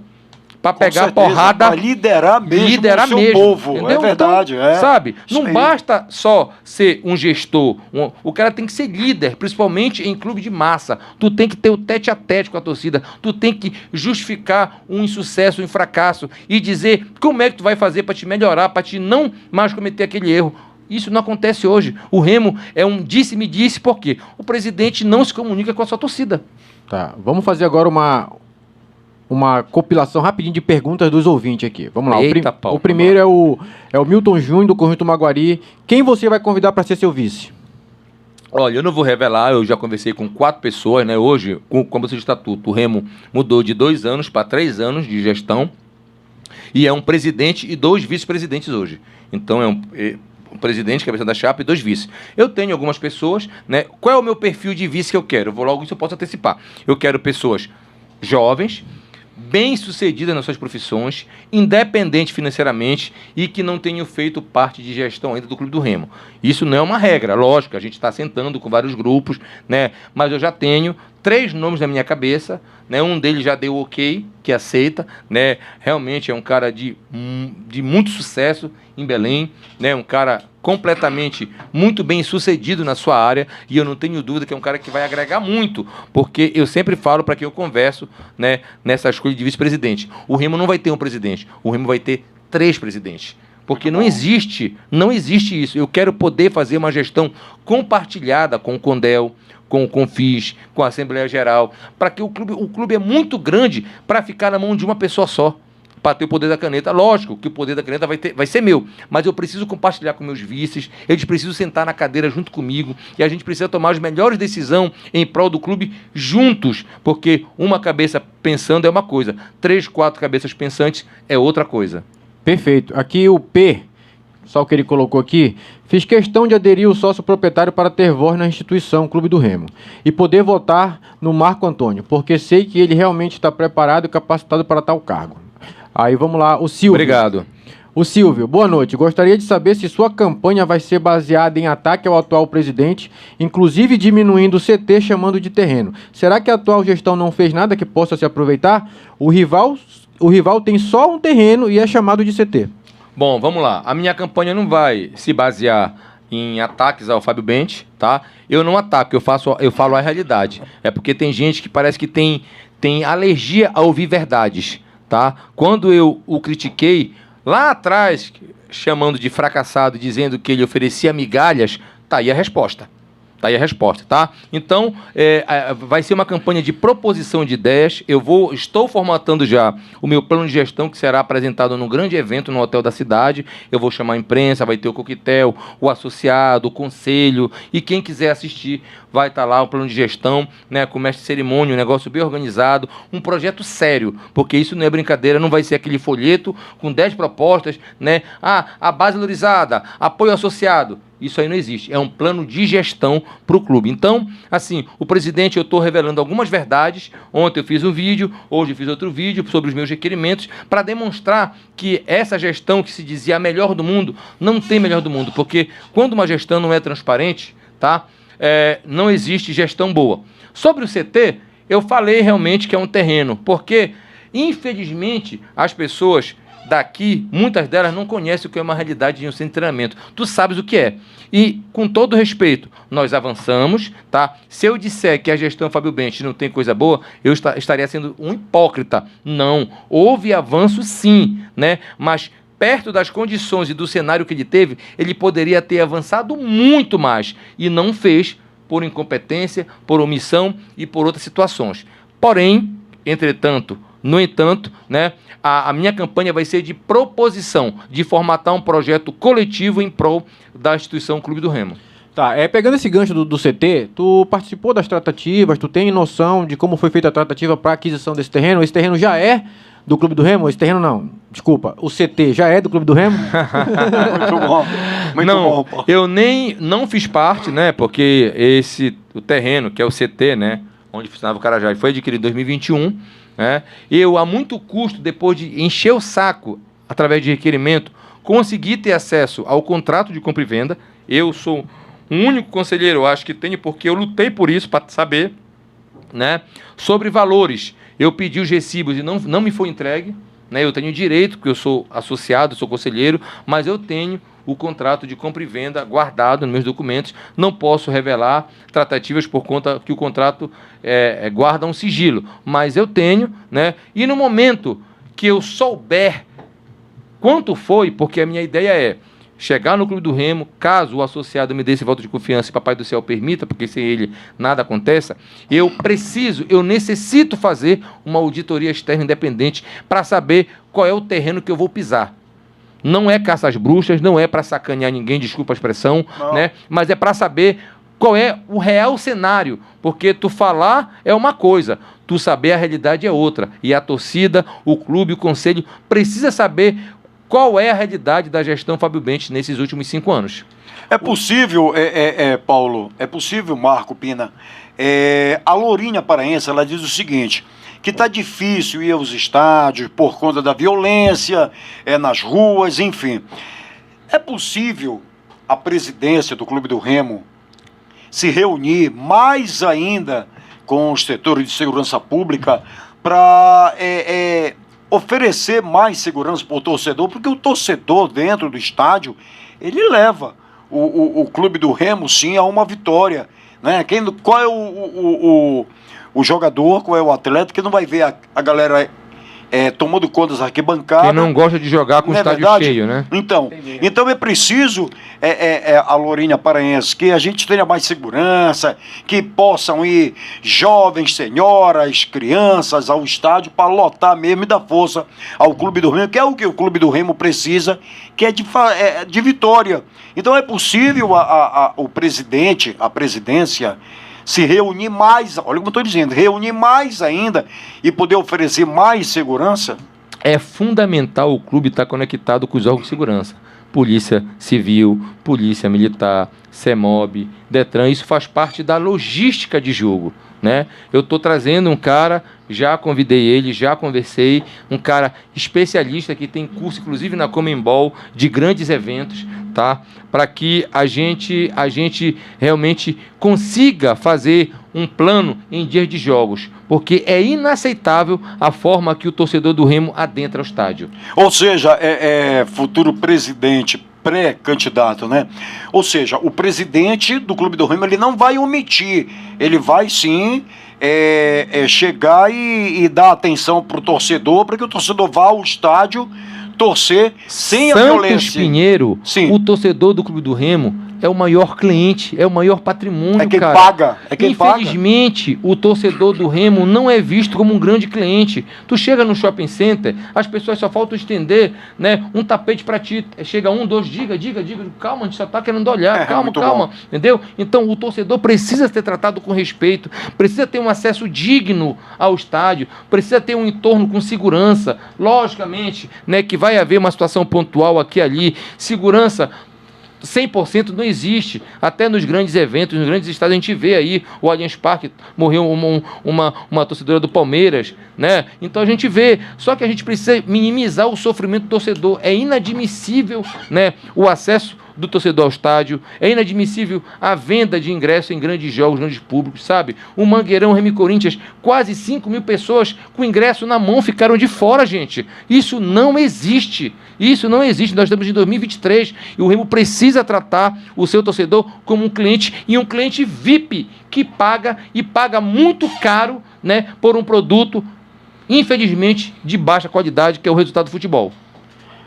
Para pegar a porrada, para liderar mesmo o seu povo, entendeu? é verdade. Então, sabe, não basta só ser um gestor, o cara tem que ser líder, principalmente em clube de massa. Tu tem que ter o tete a tete com a torcida, tu tem que justificar um insucesso, um fracasso e dizer como é que tu vai fazer para te melhorar, para te não mais cometer aquele erro. Isso não acontece hoje. O Remo é um disse-me-disse, por quê? O presidente não se comunica com a sua torcida. Tá, vamos fazer agora uma compilação rapidinho de perguntas dos ouvintes aqui. Vamos lá. Eita, o primeiro é o Milton Júnior, do Conjunto Maguari. Quem você vai convidar para ser seu vice? Olha, eu não vou revelar, eu já conversei com 4 pessoas, né? Hoje, como você de estatuto, o Remo mudou de 2 anos para 3 anos de gestão e é um presidente e 2 vice-presidentes hoje. Então, é um presidente, cabeça da chapa, e 2 vices. Eu tenho algumas pessoas, né? Qual é o meu perfil de vice que eu quero? Eu vou logo, isso eu posso antecipar. Eu quero pessoas jovens, bem-sucedidas nas suas profissões, independentes financeiramente e que não tenham feito parte de gestão ainda do Clube do Remo. Isso não é uma regra, lógico, a gente está sentando com vários grupos, né? Mas eu já tenho 3 nomes na minha cabeça, né? Um deles já deu ok, que aceita, né? Realmente é um cara de muito sucesso em Belém, né? Um cara completamente muito bem sucedido na sua área e eu não tenho dúvida que é um cara que vai agregar muito, porque eu sempre falo para quem eu converso, né, nessa escolha de vice-presidente. O Remo não vai ter um presidente, o Remo vai ter 3 presidentes. Porque não existe isso. Eu quero poder fazer uma gestão compartilhada com o Condel, com o Confis, com a Assembleia Geral, para que o clube é muito grande para ficar na mão de uma pessoa só, para ter o poder da caneta. Lógico que o poder da caneta vai ser meu, mas eu preciso compartilhar com meus vices, eles precisam sentar na cadeira junto comigo e a gente precisa tomar as melhores decisões em prol do clube juntos, porque uma cabeça pensando é uma coisa, 3, 4 cabeças pensantes é outra coisa. Perfeito. Aqui o P, só o que ele colocou aqui, fiz questão de aderir o sócio proprietário para ter voz na instituição Clube do Remo e poder votar no Marco Antônio, porque sei que ele realmente está preparado e capacitado para tal cargo. Aí vamos lá, o Silvio. Obrigado. O Silvio, boa noite. Gostaria de saber se sua campanha vai ser baseada em ataque ao atual presidente, inclusive diminuindo o CT chamando de terreno. Será que a atual gestão não fez nada que possa se aproveitar? O rival tem só um terreno e é chamado de CT. Bom, vamos lá. A minha campanha não vai se basear em ataques ao Fábio Bente, tá? Eu não ataco, eu falo a realidade. É porque tem gente que parece que tem alergia a ouvir verdades, tá? Quando eu o critiquei lá atrás, chamando de fracassado, dizendo que ele oferecia migalhas, tá aí a resposta. Tá? Então, vai ser uma campanha de proposição de ideias. Estou formatando já o meu plano de gestão, que será apresentado num grande evento no hotel da cidade. Eu vou chamar a imprensa, vai ter o coquetel, o associado, o conselho, e quem quiser assistir vai estar lá o plano de gestão, né, com mestre de cerimônia, um negócio bem organizado, um projeto sério, porque isso não é brincadeira, não vai ser aquele folheto com 10 propostas, né, a base valorizada, apoio associado. Isso aí não existe. É um plano de gestão para o clube. Então, assim, o presidente, eu estou revelando algumas verdades. Ontem eu fiz um vídeo, hoje eu fiz outro vídeo sobre os meus requerimentos para demonstrar que essa gestão que se dizia a melhor do mundo, não tem melhor do mundo. Porque quando uma gestão não é transparente, tá? Não existe gestão boa. Sobre o CT, eu falei realmente que é um terreno. Porque, infelizmente, as pessoas daqui, muitas delas não conhecem o que é uma realidade de um centro de treinamento. Tu sabes o que é. E, com todo respeito, nós avançamos, tá? Se eu disser que a gestão Fábio Bentes não tem coisa boa, eu estaria sendo um hipócrita. Não. Houve avanço, sim, né? Mas, perto das condições e do cenário que ele teve, ele poderia ter avançado muito mais. E não fez por incompetência, por omissão e por outras situações. Porém, entretanto, no entanto, né, a minha campanha vai ser de proposição, de formatar um projeto coletivo em prol da instituição Clube do Remo. Tá, pegando esse gancho do CT, tu participou das tratativas, tu tem noção de como foi feita a tratativa para a aquisição desse terreno? Esse terreno já é do Clube do Remo? Esse terreno não, desculpa, o CT já é do Clube do Remo? Muito bom, muito bom. Pô. Eu não fiz parte, né, porque o terreno, que é o CT, né, onde funcionava o Carajás, foi adquirido em 2021, né? Eu, a muito custo, depois de encher o saco, através de requerimento, consegui ter acesso ao contrato de compra e venda. Eu sou o único conselheiro, eu acho que tenho, porque eu lutei por isso, para saber, né? Sobre valores, eu pedi os recibos e não me foi entregue, né? Eu tenho direito, porque eu sou associado, sou conselheiro, mas eu tenho o contrato de compra e venda guardado nos meus documentos. Não posso revelar tratativas por conta que o contrato guarda um sigilo, mas eu tenho, né? E no momento que eu souber quanto foi, porque a minha ideia é chegar no Clube do Remo, caso o associado me dê esse voto de confiança e Papai do Céu permita, porque sem ele nada acontece, eu necessito fazer uma auditoria externa independente para saber qual é o terreno que eu vou pisar. Não é caça às bruxas, não é para sacanear ninguém, desculpa a expressão, né? Mas é para saber qual é o real cenário, porque tu falar é uma coisa, tu saber a realidade é outra. E a torcida, o clube, o conselho precisa saber qual é a realidade da gestão Fábio Bentes nesses últimos 5 anos. É possível, Paulo, é possível, Marco Pina, a Lourinha Paraense, ela diz o seguinte, que está difícil ir aos estádios por conta da violência, nas ruas, enfim. É possível a presidência do Clube do Remo se reunir mais ainda com os setores de segurança pública para oferecer mais segurança para o torcedor, porque o torcedor dentro do estádio, ele leva o Clube do Remo, sim, a uma vitória, né? Qual é o jogador, qual é o atleta que não vai ver a galera tomando conta das arquibancadas? Quem não gosta de jogar com o estádio cheio, né? Então é preciso, a Lourinha Paraense, que a gente tenha mais segurança, que possam ir jovens, senhoras, crianças ao estádio para lotar mesmo e dar força ao Clube do Remo, que é o que o Clube do Remo precisa, que é de vitória. Então é possível o presidente, a presidência, se reunir mais, olha como eu estou dizendo, reunir mais ainda e poder oferecer mais segurança? É fundamental o clube estar conectado com os órgãos de segurança. Polícia Civil, Polícia Militar, CEMOB, DETRAN, isso faz parte da logística de jogo, né? Eu estou trazendo um cara, já convidei ele, já conversei, um cara especialista que tem curso, inclusive na Comembol, de grandes eventos, tá? Para que a gente realmente consiga fazer um plano em dias de jogos, porque é inaceitável a forma que o torcedor do Remo adentra o estádio. Ou seja, futuro presidente, pré-candidato, né? Ou seja, o presidente do Clube do Remo, ele não vai omitir, ele vai sim chegar e dar atenção para o torcedor, para que o torcedor vá ao estádio torcer sem a violência. Santos Pinheiro, sim. O torcedor do Clube do Remo é o maior cliente, é o maior patrimônio, É quem cara. paga, é quem paga. Infelizmente, o torcedor do Remo não é visto como um grande cliente. Tu chega no shopping center, as pessoas só faltam estender, né, um tapete para ti. Chega um, dois, diga, calma, a gente só tá querendo olhar, calma, entendeu? Então, o torcedor precisa ser tratado com respeito, precisa ter um acesso digno ao estádio, precisa ter um entorno com segurança. Logicamente, né, que vai haver uma situação pontual aqui e ali. Segurança 100% não existe. Até nos grandes eventos, nos grandes estádios, a gente vê aí o Allianz Parque, morreu uma torcedora do Palmeiras, né? Então a gente vê, só que a gente precisa minimizar o sofrimento do torcedor. É inadmissível, né, o acesso do torcedor ao estádio, é inadmissível a venda de ingresso em grandes jogos, grandes públicos, sabe? O Mangueirão, Remo e Corinthians, quase 5 mil pessoas com ingresso na mão ficaram de fora, gente. Isso não existe. Isso não existe. Nós estamos em 2023 e o Remo precisa tratar o seu torcedor como um cliente e um cliente VIP que paga e paga muito caro, né, por um produto, infelizmente, de baixa qualidade, que é o resultado do futebol.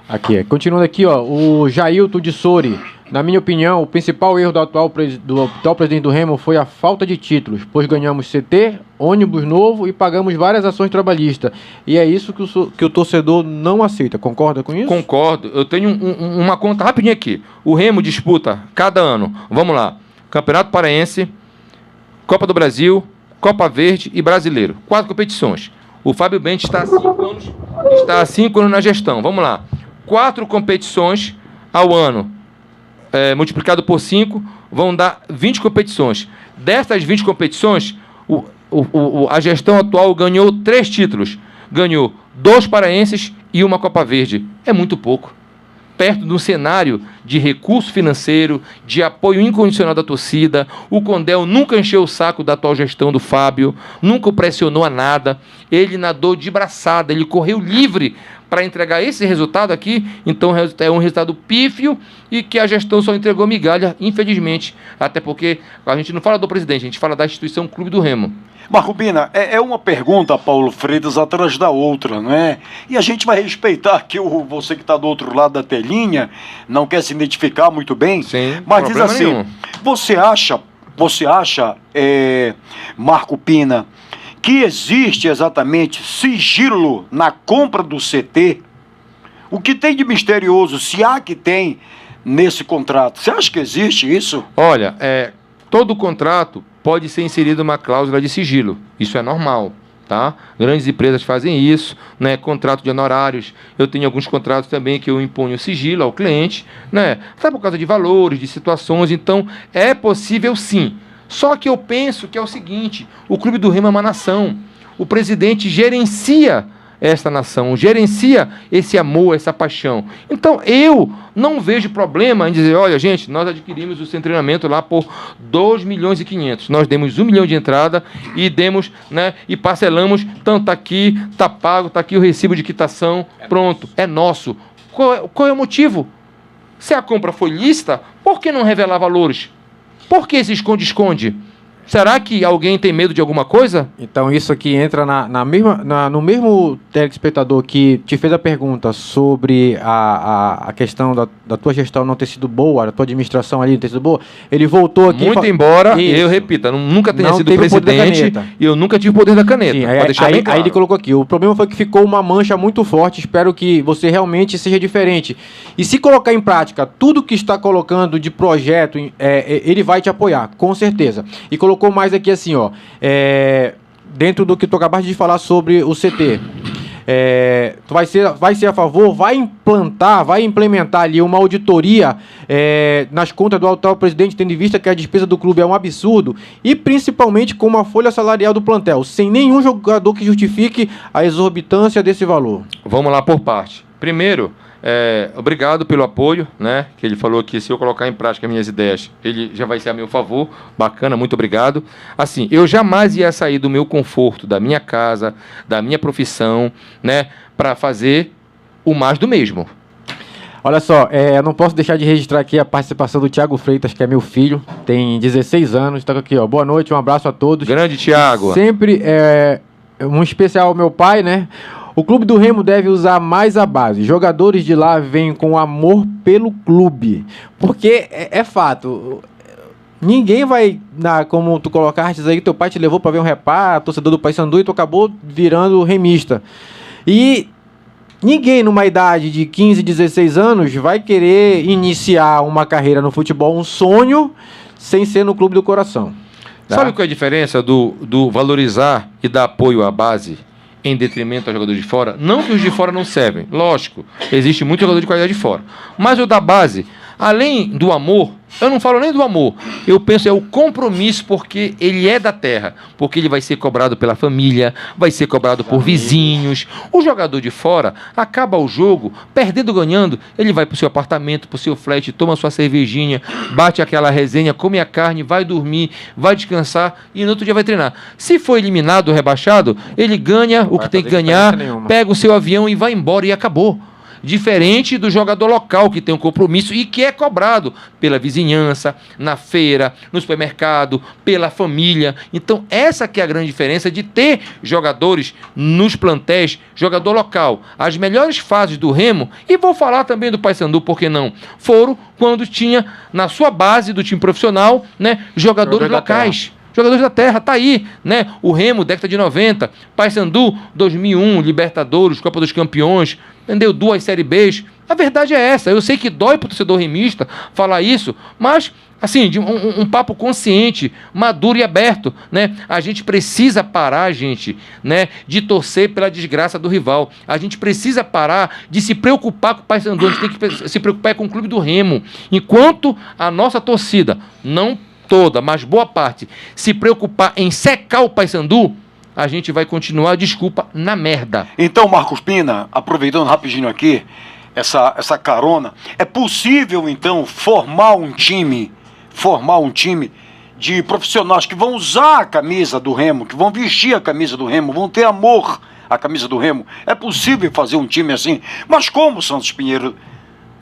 Aqui, continuando aqui, ó, o Jailton de Sori. Na minha opinião, o principal erro do atual presidente do Remo foi a falta de títulos, pois ganhamos CT, ônibus novo e pagamos várias ações trabalhistas. E é isso que o torcedor não aceita. Concorda com isso? Concordo. Eu tenho uma conta rapidinho aqui. O Remo disputa cada ano, vamos lá, Campeonato Paraense, Copa do Brasil, Copa Verde e Brasileiro. 4 competições. O Fábio Bente está há 5 anos na gestão. Vamos lá. 4 competições ao ano, multiplicado por 5, vão dar 20 competições. Dessas 20 competições, a gestão atual ganhou 3 títulos. Ganhou 2 paraenses e 1 Copa Verde. É muito pouco. Perto de um cenário de recurso financeiro, de apoio incondicional da torcida. O Condel nunca encheu o saco da atual gestão do Fábio, nunca o pressionou a nada. Ele nadou de braçada, ele correu livre para entregar esse resultado aqui. Então é um resultado pífio e que a gestão só entregou migalha, infelizmente. Até porque a gente não fala do presidente, a gente fala da instituição Clube do Remo. Marco Pina, é uma pergunta, Paulo Freitas, atrás da outra, não é? E a gente vai respeitar que você que está do outro lado da telinha não quer se identificar muito bem. Sim, mas diz assim, nenhum. você acha, Marco Pina, que existe exatamente sigilo na compra do CT? O que tem de misterioso, se há que tem nesse contrato? Você acha que existe isso? Olha, todo contrato pode ser inserido uma cláusula de sigilo. Isso é normal, tá? Grandes empresas fazem isso, né? Contrato de honorários. Eu tenho alguns contratos também que eu imponho sigilo ao cliente, né? Até por causa de valores, de situações. Então, é possível sim. Só que eu penso que é o seguinte, o Clube do Remo é uma nação. O presidente gerencia esta nação, gerencia esse amor, essa paixão. Então, eu não vejo problema em dizer, olha, gente, nós adquirimos o seu treinamento lá por 2 milhões e 500. Nós demos 1 milhão de entrada e demos, né, e parcelamos, tanto tá aqui, tá pago, tá aqui o recibo de quitação, pronto, é nosso. Qual é o motivo? Se a compra foi lícita, por que não revelar valores? Por que esse esconde-esconde? Será que alguém tem medo de alguma coisa? Então isso aqui entra no mesmo telespectador que te fez a pergunta sobre a questão da tua gestão não ter sido boa, da tua administração ali não ter sido boa. Ele voltou aqui... Muito embora, eu repito, nunca tenha sido presidente e eu nunca tive o poder da caneta. Sim, pode deixar bem claro. Aí ele colocou aqui, o problema foi que ficou uma mancha muito forte, espero que você realmente seja diferente. E se colocar em prática tudo que está colocando de projeto, ele vai te apoiar, com certeza. E colocou mais aqui assim, ó, dentro do que tu acabaste de falar sobre o CT. Tu vai ser a favor, vai implementar ali uma auditoria nas contas do atual presidente, tendo em vista que a despesa do clube é um absurdo, e principalmente com uma folha salarial do plantel, sem nenhum jogador que justifique a exorbitância desse valor. Vamos lá por parte. Primeiro, obrigado pelo apoio, né? Que ele falou que se eu colocar em prática minhas ideias, ele já vai ser a meu favor. Bacana, muito obrigado. Assim, eu jamais ia sair do meu conforto, da minha casa, da minha profissão, né? Para fazer o mais do mesmo. Olha só, eu não posso deixar de registrar aqui a participação do Thiago Freitas, que é meu filho, tem 16 anos, está aqui, ó. Boa noite, um abraço a todos. Grande Thiago. Sempre um especial ao meu pai, né? O clube do Remo deve usar mais a base. Jogadores de lá vêm com amor pelo clube. Porque é fato. Ninguém vai, como tu colocaste aí, teu pai te levou para ver um repá, torcedor do Paysandu, e tu acabou virando remista. E ninguém numa idade de 15, 16 anos vai querer iniciar uma carreira no futebol, um sonho, sem ser no clube do coração. Tá? Sabe qual é a diferença do valorizar e dar apoio à base em detrimento aos jogadores de fora? Não que os de fora não servem, lógico, existe muito jogador de qualidade de fora. Mas o da base, além do amor, eu não falo nem do amor, eu penso é o compromisso, porque ele é da terra, porque ele vai ser cobrado pela família, vai ser cobrado por vizinhos. O jogador de fora acaba o jogo, perdendo ou ganhando, ele vai pro seu apartamento, pro seu flat, toma sua cervejinha, bate aquela resenha, come a carne, vai dormir, vai descansar e no outro dia vai treinar. Se for eliminado ou rebaixado, ele ganha o que tem que ganhar, pega o seu avião e vai embora e acabou. Diferente do jogador local, que tem um compromisso e que é cobrado pela vizinhança, na feira, no supermercado, pela família. Então, essa que é a grande diferença de ter jogadores nos plantéis, jogador local. As melhores fases do Remo, e vou falar também do Paysandu, por que não? Foram quando tinha, na sua base do time profissional, né, jogadores locais. Jogadores da terra, tá aí, né? O Remo, década de 90, Paysandu, 2001, Libertadores, Copa dos Campeões, entendeu? 2 Série Bs. A verdade é essa. Eu sei que dói pro torcedor remista falar isso, mas, assim, de um papo consciente, maduro e aberto, né? A gente precisa parar, gente, né, de torcer pela desgraça do rival. A gente precisa parar de se preocupar com o Paysandu. A gente tem que se preocupar com o clube do Remo. Enquanto a nossa torcida não toda, mas boa parte, se preocupar em secar o Paysandu, a gente vai continuar, desculpa, na merda. Então, Marcos Pina, aproveitando rapidinho aqui, essa carona, é possível, então, formar um time de profissionais que vão usar a camisa do Remo, que vão vestir a camisa do Remo, vão ter amor à camisa do Remo? É possível fazer um time assim? Mas como, Santos Pinheiro?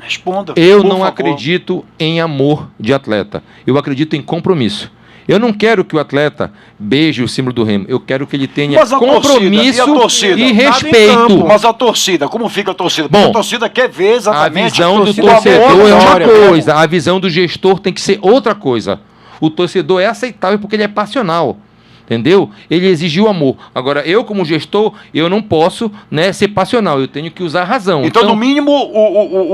Responda. Eu não acredito em amor de atleta. Eu acredito em compromisso. Eu não quero que o atleta beije o símbolo do Remo. Eu quero que ele tenha compromisso e respeito. Mas a torcida, como fica a torcida? Porque a torcida quer ver exatamente. A visão do torcedor é uma coisa. A visão do gestor tem que ser outra coisa. O torcedor é aceitável porque ele é passional. Entendeu? Ele exigiu amor. Agora, eu como gestor, eu não posso, né, ser passional. Eu tenho que usar a razão. Então, no mínimo,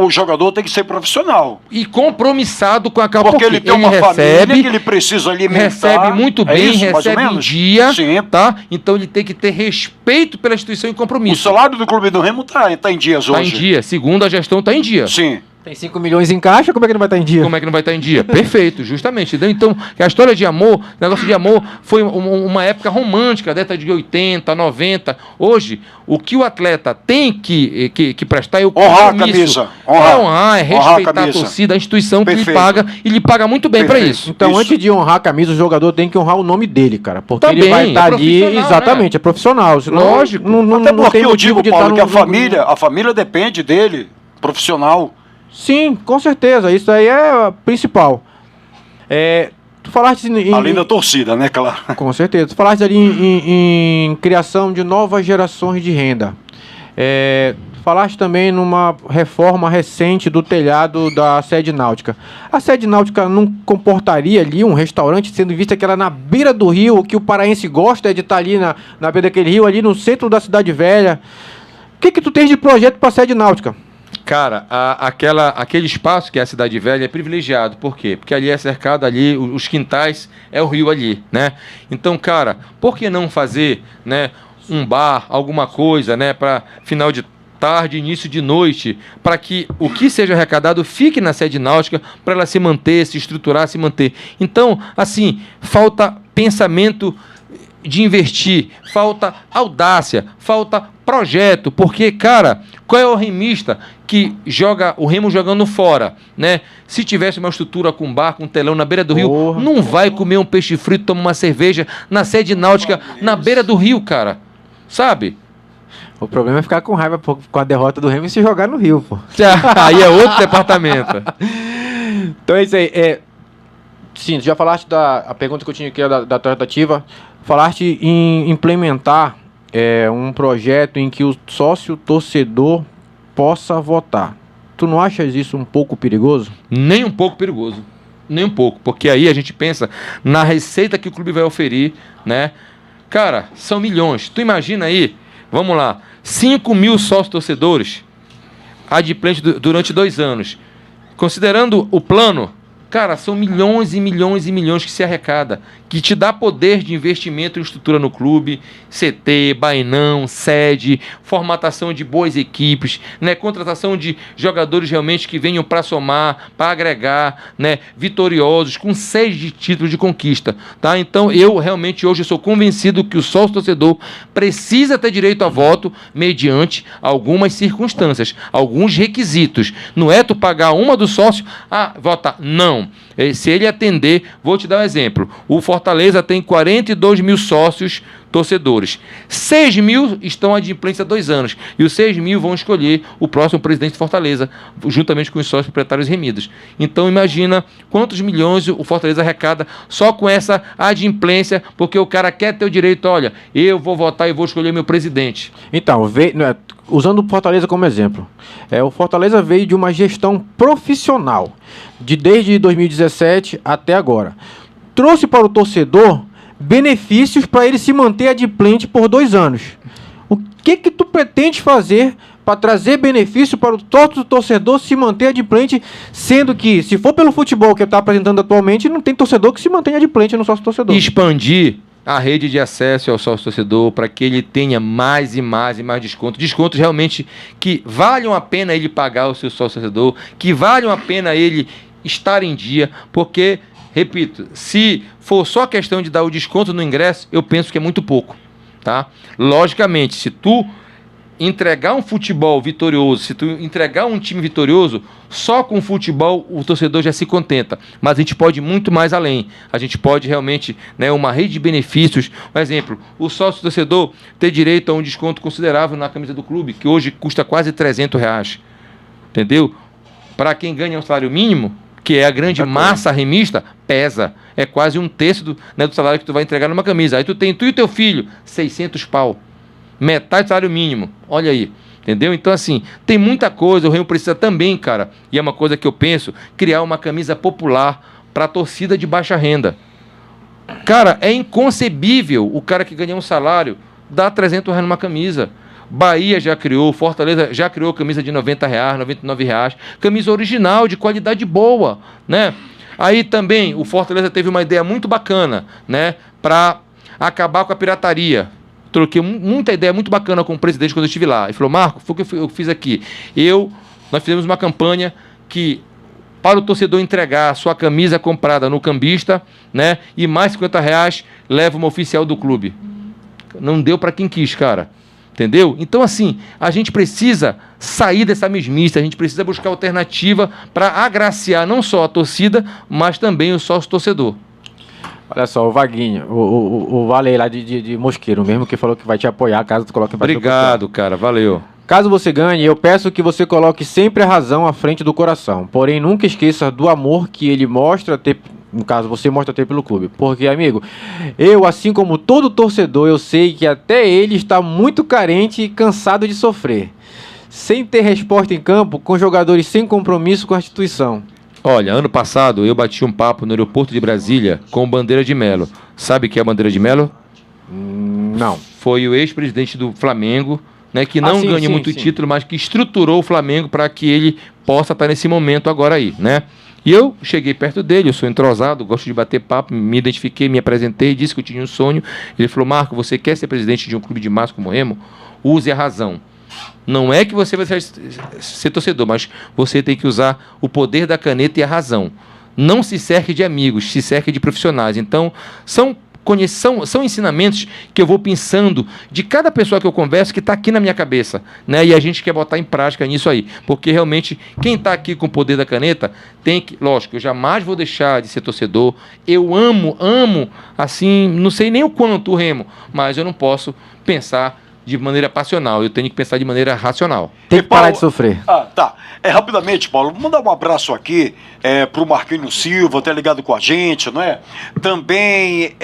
o jogador tem que ser profissional. E compromissado com a causa. Porque ele tem uma família que ele precisa alimentar. Recebe muito bem, recebe em dia. Sim. Tá? Então, ele tem que ter respeito pela instituição e compromisso. O salário do Clube do Remo tá em dias hoje. Está em dia. Segundo a gestão, está em dia. Sim. Tem 5 milhões em caixa, como é que não vai estar em dia? Como é que não vai estar em dia? Perfeito, justamente. Então, a história de amor, negócio de amor, foi uma época romântica, década de 80, 90. Hoje, o que o atleta tem que prestar é o compromisso. Honrar a camisa. É respeitar a torcida, a instituição que lhe paga, e lhe paga muito bem para isso. Então, antes de honrar a camisa, o jogador tem que honrar o nome dele, cara. Porque também, ele vai estar ali, exatamente, né? É profissional. Senão, lógico. Até porque eu digo, Paulo, que a família depende dele, profissional. Sim, com certeza. Isso aí é principal. Tu falaste além da torcida, né, claro? Com certeza. Tu falaste ali em criação de novas gerações de renda. Tu falaste também numa reforma recente do telhado da sede náutica. A sede náutica não comportaria ali um restaurante, sendo vista que ela é na beira do rio, o que o paraense gosta é de estar ali na beira daquele rio, ali no centro da cidade velha. O que tu tens de projeto para a sede náutica? Cara, aquele espaço que é a Cidade Velha é privilegiado. Por quê? Porque ali é cercado, ali, os quintais, é o rio ali, né? Então, cara, por que não fazer, né, um bar, alguma coisa, né, para final de tarde, início de noite, para que o que seja arrecadado fique na sede náutica, para ela se manter, se estruturar, se manter. Então, assim, falta pensamento de investir, falta audácia, falta projeto, porque, cara, qual é o remista que joga o Remo jogando fora, né? Se tivesse uma estrutura com bar, com telão na beira do rio, não vai comer um peixe frito, tomar uma cerveja na sede náutica, na beira do rio, cara, sabe? O problema é ficar com raiva com a derrota do Remo e se jogar no rio, pô. Aí é outro departamento. Então é isso aí. Sim, já falaste a pergunta que eu tinha aqui da tratativa. Falaste em implementar um projeto em que o sócio torcedor possa votar. Tu não achas isso um pouco perigoso? Nem um pouco perigoso. Nem um pouco. Porque aí a gente pensa na receita que o clube vai oferir, né? Cara, são milhões. Tu imagina aí, vamos lá, 5 mil sócios torcedores adimplentes durante 2 anos. Considerando o plano, cara, são milhões e milhões e milhões que se arrecada, que te dá poder de investimento em estrutura no clube, CT, bainão, sede, formatação de boas equipes, né, contratação de jogadores realmente que venham para somar, para agregar, né, vitoriosos, com 6 de títulos de conquista, tá? Então eu realmente hoje sou convencido que o sócio torcedor precisa ter direito a voto mediante algumas circunstâncias, alguns requisitos. Não é tu pagar uma do sócio, votar. Não. Se ele atender, vou te dar um exemplo. O Fortaleza tem 42 mil sócios torcedores. 6 mil estão adimplentes há 2 anos. E os 6 mil vão escolher o próximo presidente de Fortaleza, juntamente com os sócios proprietários remidos. Então imagina quantos milhões o Fortaleza arrecada só com essa adimplência, porque o cara quer ter o direito, olha, eu vou votar e vou escolher meu presidente. Então, usando o Fortaleza como exemplo, o Fortaleza veio de uma gestão profissional, desde 2017 até agora. Trouxe para o torcedor benefícios para ele se manter adimplente por 2 anos. O que tu pretende fazer para trazer benefício para o torcedor se manter adimplente, sendo que, se for pelo futebol que está apresentando atualmente, não tem torcedor que se mantém adimplente no sócio torcedor? Expandir a rede de acesso ao sócio torcedor para que ele tenha mais e mais e mais descontos. Descontos realmente que valham a pena ele pagar o seu sócio torcedor, que valham a pena ele estar em dia, porque, repito, se for só questão de dar o desconto no ingresso, eu penso que é muito pouco, tá? Logicamente, se tu entregar um futebol vitorioso, se tu entregar um time vitorioso, só com futebol o torcedor já se contenta. Mas a gente pode ir muito mais além. A gente pode realmente, né, uma rede de benefícios. Por exemplo, o sócio torcedor ter direito a um desconto considerável na camisa do clube, que hoje custa quase R$300. Entendeu? Para quem ganha um salário mínimo, que é a grande massa remista, pesa. É quase 1/3 do salário que tu vai entregar numa camisa. Aí tu tem tu e teu filho, 600 pau. Metade do salário mínimo. Olha aí. Entendeu? Então, assim, tem muita coisa. O Remo precisa também, cara, e é uma coisa que eu penso, criar uma camisa popular para a torcida de baixa renda. Cara, é inconcebível o cara que ganha um salário dar R$300 numa camisa. Bahia já criou, Fortaleza já criou camisa de R$90, R$99, camisa original, de qualidade boa, né? Aí também o Fortaleza teve uma ideia muito bacana, né, para acabar com a pirataria. Troquei muita ideia muito bacana com o presidente quando eu estive lá. Ele falou: Marco, foi o que eu fiz aqui. Nós fizemos uma campanha que, para o torcedor entregar a sua camisa comprada no cambista, né, e mais R$50 leva uma oficial do clube. Não deu para quem quis, cara. Entendeu? Então, assim, a gente precisa sair dessa mesmice, a gente precisa buscar alternativa para agraciar não só a torcida, mas também o sócio torcedor. Olha só, o Vaguinho, o Vale lá de Mosqueiro mesmo, que falou que vai te apoiar caso tu coloque... Obrigado, cara, valeu. Caso você ganhe, eu peço que você coloque sempre a razão à frente do coração. Porém, nunca esqueça do amor que ele mostra ter... No caso, você mostra ter pelo clube. Porque, amigo, eu, assim como todo torcedor, eu sei que até ele está muito carente e cansado de sofrer. Sem ter resposta em campo, com jogadores sem compromisso com a instituição. Olha, ano passado eu bati um papo no aeroporto de Brasília com o Bandeira de Melo. Sabe o que é Bandeira de Melo? Não. Foi o ex-presidente do Flamengo, né, que não ganhou muito título, mas que estruturou o Flamengo para que ele possa estar nesse momento agora aí, né? E eu cheguei perto dele, eu sou entrosado, gosto de bater papo, me identifiquei, me apresentei, disse que eu tinha um sonho. Ele falou: Marco, você quer ser presidente de um clube de massa como o Remo? Use a razão. Não é que você vai ser torcedor, mas você tem que usar o poder da caneta e a razão. Não se cerque de amigos, se cerque de profissionais. Então, são ensinamentos que eu vou pensando de cada pessoa que eu converso que está aqui na minha cabeça, né? E a gente quer botar em prática nisso aí, porque realmente quem está aqui com o poder da caneta tem que, lógico, eu jamais vou deixar de ser torcedor, eu amo, assim, não sei nem o quanto o Remo, mas eu não posso pensar de maneira passional, eu tenho que pensar de maneira racional. Tem E, que parar Paulo- de sofrer. Tá. Rapidamente, Paulo, vou mandar um abraço aqui pro Marquinhos Silva, tá ligado com a gente, não é? Também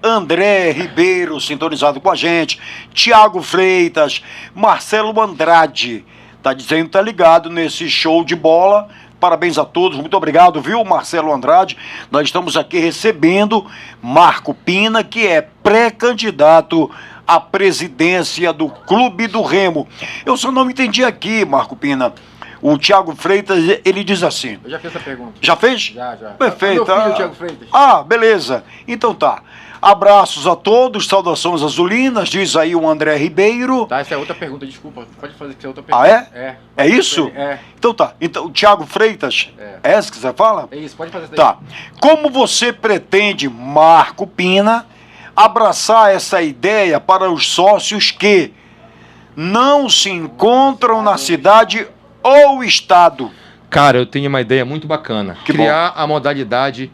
André Ribeiro, sintonizado com a gente, Tiago Freitas, Marcelo Andrade, tá dizendo que tá ligado nesse show de bola. Parabéns a todos, muito obrigado, viu, Marcelo Andrade? Nós estamos aqui recebendo Marco Pina, que é pré-candidato à presidência do Clube do Remo. Eu só não entendi aqui, Marco Pina. O Tiago Freitas, ele diz assim. Eu já fiz essa pergunta. Já fez? Já. Perfeito. Meu filho, Tiago Freitas. Beleza. Então tá. Abraços a todos, saudações azulinas, diz aí o André Ribeiro. Tá, essa é outra pergunta, desculpa. Pode fazer que é outra pergunta. É? É isso? É. Então tá. Então, o Tiago Freitas, é essa que você fala? É isso, pode fazer isso daí. Tá. Como você pretende, Marco Pina, abraçar essa ideia para os sócios que não se encontram na cidade ou estado? Cara, eu tenho uma ideia muito bacana. Que Criar a modalidade